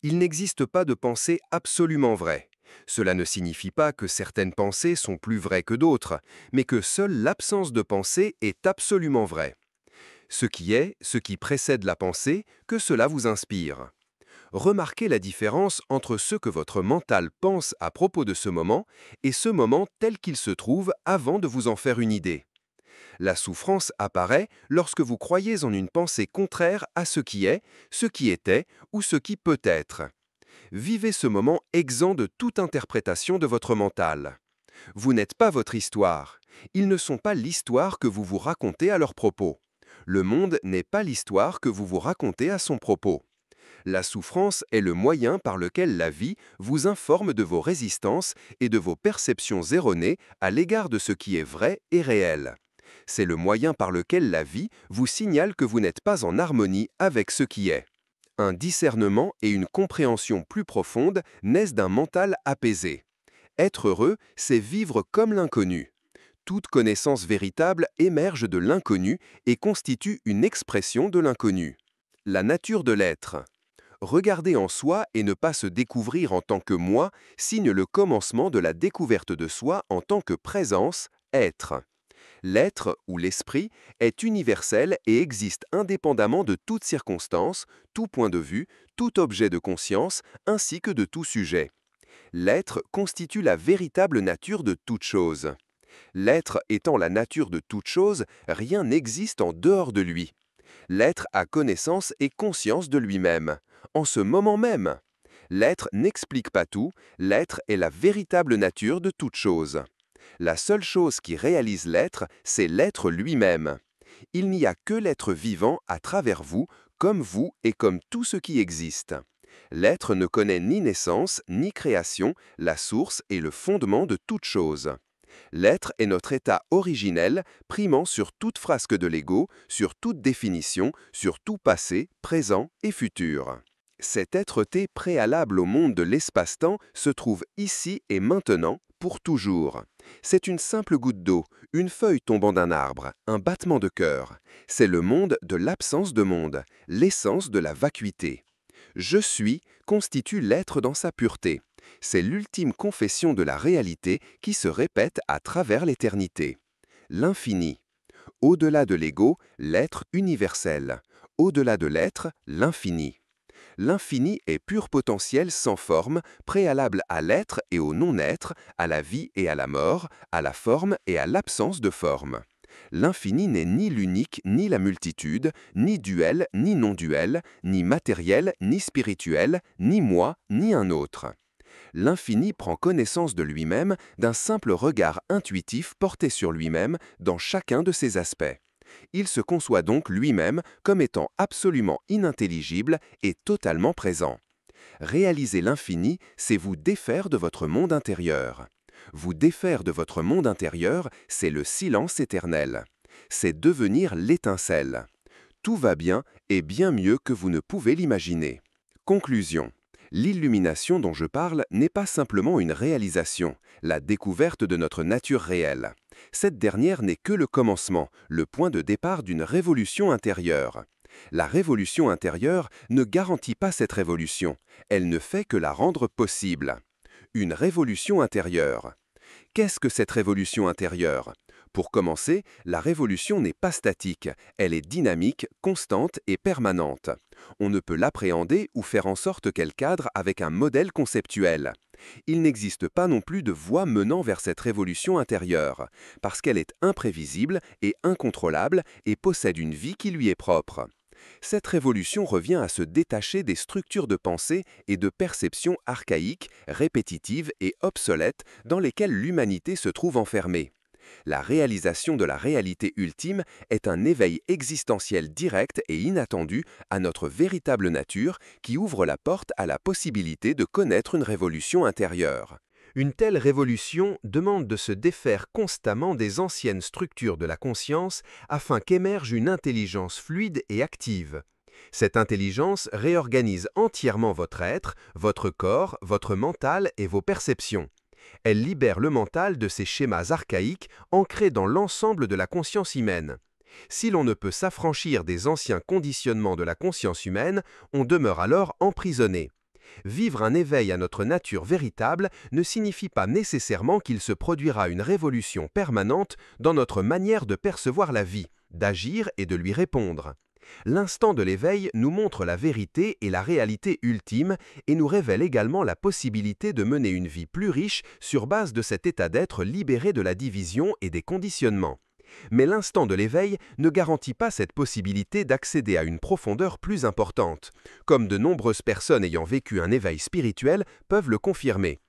Il n'existe pas de pensée absolument vraie. Cela ne signifie pas que certaines pensées sont plus vraies que d'autres, mais que seule l'absence de pensée est absolument vraie. Ce qui précède la pensée, que cela vous inspire. Remarquez la différence entre ce que votre mental pense à propos de ce moment et ce moment tel qu'il se trouve avant de vous en faire une idée. La souffrance apparaît lorsque vous croyez en une pensée contraire à ce qui est, ce qui était ou ce qui peut être. Vivez ce moment exempt de toute interprétation de votre mental. Vous n'êtes pas votre histoire. Ils ne sont pas l'histoire que vous vous racontez à leur propos. Le monde n'est pas l'histoire que vous vous racontez à son propos. La souffrance est le moyen par lequel la vie vous informe de vos résistances et de vos perceptions erronées à l'égard de ce qui est vrai et réel. C'est le moyen par lequel la vie vous signale que vous n'êtes pas en harmonie avec ce qui est. Un discernement et une compréhension plus profonde naissent d'un mental apaisé. Être heureux, c'est vivre comme l'inconnu. Toute connaissance véritable émerge de l'inconnu et constitue une expression de l'inconnu. La nature de l'être. Regarder en soi et ne pas se découvrir en tant que moi signe le commencement de la découverte de soi en tant que présence, être. L'être ou l'esprit est universel et existe indépendamment de toute circonstance, tout point de vue, tout objet de conscience, ainsi que de tout sujet. L'être constitue la véritable nature de toute chose. L'être étant la nature de toute chose, rien n'existe en dehors de lui. L'être a connaissance et conscience de lui-même, en ce moment même. L'être n'explique pas tout, l'être est la véritable nature de toute chose. La seule chose qui réalise l'être, c'est l'être lui-même. Il n'y a que l'être vivant à travers vous et comme tout ce qui existe. L'être ne connaît ni naissance, ni création, la source et le fondement de toute chose. L'être est notre état originel, primant sur toute frasque de l'ego, sur toute définition, sur tout passé, présent et futur. Cette être-té préalable au monde de l'espace-temps se trouve ici et maintenant, pour toujours. C'est une simple goutte d'eau, une feuille tombant d'un arbre, un battement de cœur. C'est le monde de l'absence de monde, l'essence de la vacuité. Je suis constitue l'être dans sa pureté. C'est l'ultime confession de la réalité qui se répète à travers l'éternité. L'infini. Au-delà de l'ego, l'être universel. Au-delà de l'être, l'infini. L'infini est pur potentiel sans forme, préalable à l'être et au non-être, à la vie et à la mort, à la forme et à l'absence de forme. L'infini n'est ni l'unique, ni la multitude, ni duel, ni non-duel, ni matériel, ni spirituel, ni moi, ni un autre. L'infini prend connaissance de lui-même d'un simple regard intuitif porté sur lui-même dans chacun de ses aspects. Il se conçoit donc lui-même comme étant absolument inintelligible et totalement présent. Réaliser l'infini, c'est vous défaire de votre monde intérieur. Vous défaire de votre monde intérieur, c'est le silence éternel. C'est devenir l'étincelle. Tout va bien et bien mieux que vous ne pouvez l'imaginer. Conclusion. L'illumination dont je parle n'est pas simplement une réalisation, la découverte de notre nature réelle. Cette dernière n'est que le commencement, le point de départ d'une révolution intérieure. La révolution intérieure ne garantit pas cette révolution, elle ne fait que la rendre possible. Une révolution intérieure. Qu'est-ce que cette révolution intérieure ? Pour commencer, la révolution n'est pas statique, elle est dynamique, constante et permanente. On ne peut l'appréhender ou faire en sorte qu'elle cadre avec un modèle conceptuel. Il n'existe pas non plus de voie menant vers cette révolution intérieure, parce qu'elle est imprévisible et incontrôlable et possède une vie qui lui est propre. Cette révolution revient à se détacher des structures de pensée et de perception archaïques, répétitives et obsolètes dans lesquelles l'humanité se trouve enfermée. La réalisation de la réalité ultime est un éveil existentiel direct et inattendu à notre véritable nature qui ouvre la porte à la possibilité de connaître une révolution intérieure. Une telle révolution demande de se défaire constamment des anciennes structures de la conscience afin qu'émerge une intelligence fluide et active. Cette intelligence réorganise entièrement votre être, votre corps, votre mental et vos perceptions. Elle libère le mental de ces schémas archaïques ancrés dans l'ensemble de la conscience humaine. Si l'on ne peut s'affranchir des anciens conditionnements de la conscience humaine, on demeure alors emprisonné. Vivre un éveil à notre nature véritable ne signifie pas nécessairement qu'il se produira une révolution permanente dans notre manière de percevoir la vie, d'agir et de lui répondre. L'instant de l'éveil nous montre la vérité et la réalité ultime et nous révèle également la possibilité de mener une vie plus riche sur base de cet état d'être libéré de la division et des conditionnements. Mais l'instant de l'éveil ne garantit pas cette possibilité d'accéder à une profondeur plus importante, comme de nombreuses personnes ayant vécu un éveil spirituel peuvent le confirmer.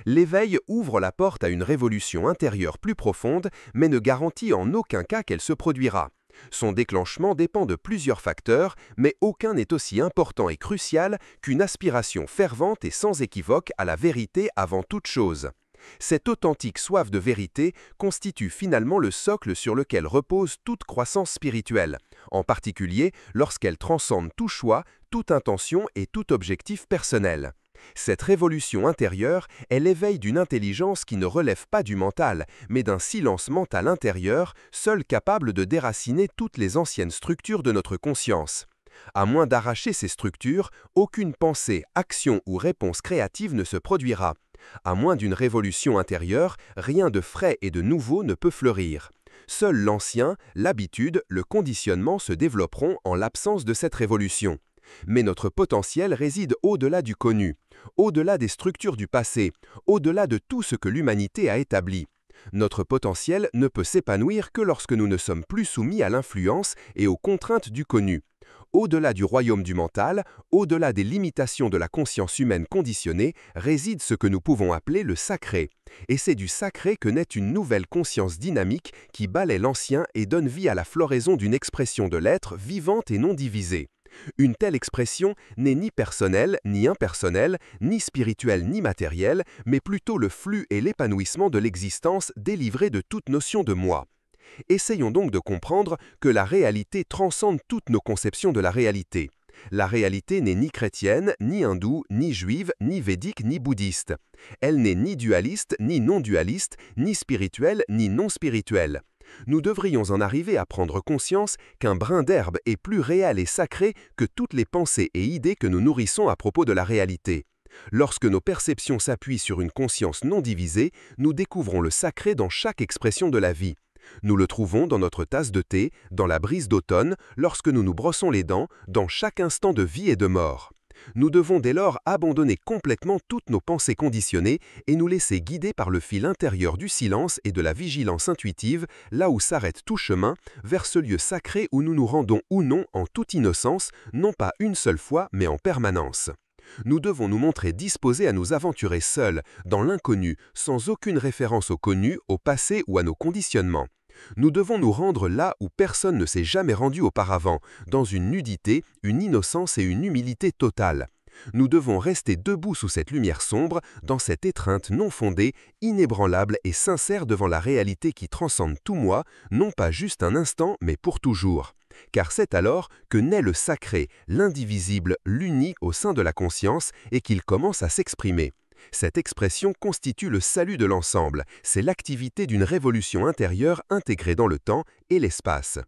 L'éveil ouvre la porte à une révolution intérieure plus profonde, mais ne garantit en aucun cas qu'elle se produira. Son déclenchement dépend de plusieurs facteurs, mais aucun n'est aussi important et crucial qu'une aspiration fervente et sans équivoque à la vérité avant toute chose. Cette authentique soif de vérité constitue finalement le socle sur lequel repose toute croissance spirituelle, en particulier lorsqu'elle transcende tout choix, toute intention et tout objectif personnel. Cette révolution intérieure est l'éveil d'une intelligence qui ne relève pas du mental, mais d'un silence mental intérieur, seul capable de déraciner toutes les anciennes structures de notre conscience. À moins d'arracher ces structures, aucune pensée, action ou réponse créative ne se produira. À moins d'une révolution intérieure, rien de frais et de nouveau ne peut fleurir. Seul l'ancien, l'habitude, le conditionnement se développeront en l'absence de cette révolution. Mais notre potentiel réside au-delà du connu, au-delà des structures du passé, au-delà de tout ce que l'humanité a établi. Notre potentiel ne peut s'épanouir que lorsque nous ne sommes plus soumis à l'influence et aux contraintes du connu. Au-delà du royaume du mental, au-delà des limitations de la conscience humaine conditionnée, réside ce que nous pouvons appeler le sacré. Et c'est du sacré que naît une nouvelle conscience dynamique qui balaie l'ancien et donne vie à la floraison d'une expression de l'être vivante et non divisée. Une telle expression n'est ni personnelle, ni impersonnelle, ni spirituelle, ni matérielle, mais plutôt le flux et l'épanouissement de l'existence délivré de toute notion de moi. Essayons donc de comprendre que la réalité transcende toutes nos conceptions de la réalité. La réalité n'est ni chrétienne, ni hindoue, ni juive, ni védique, ni bouddhiste. Elle n'est ni dualiste, ni non-dualiste, ni spirituelle, ni non-spirituelle. Nous devrions en arriver à prendre conscience qu'un brin d'herbe est plus réel et sacré que toutes les pensées et idées que nous nourrissons à propos de la réalité. Lorsque nos perceptions s'appuient sur une conscience non divisée, nous découvrons le sacré dans chaque expression de la vie. Nous le trouvons dans notre tasse de thé, dans la brise d'automne, lorsque nous nous brossons les dents, dans chaque instant de vie et de mort. Nous devons dès lors abandonner complètement toutes nos pensées conditionnées et nous laisser guider par le fil intérieur du silence et de la vigilance intuitive, là où s'arrête tout chemin, vers ce lieu sacré où nous nous rendons ou non en toute innocence, non pas une seule fois, mais en permanence. Nous devons nous montrer disposés à nous aventurer seuls, dans l'inconnu, sans aucune référence au connu, au passé ou à nos conditionnements. Nous devons nous rendre là où personne ne s'est jamais rendu auparavant, dans une nudité, une innocence et une humilité totale. Nous devons rester debout sous cette lumière sombre, dans cette étreinte non fondée, inébranlable et sincère devant la réalité qui transcende tout moi, non pas juste un instant, mais pour toujours. Car c'est alors que naît le sacré, l'indivisible, l'uni au sein de la conscience et qu'il commence à s'exprimer. Cette expression constitue le salut de l'ensemble, c'est l'activité d'une révolution intérieure intégrée dans le temps et l'espace.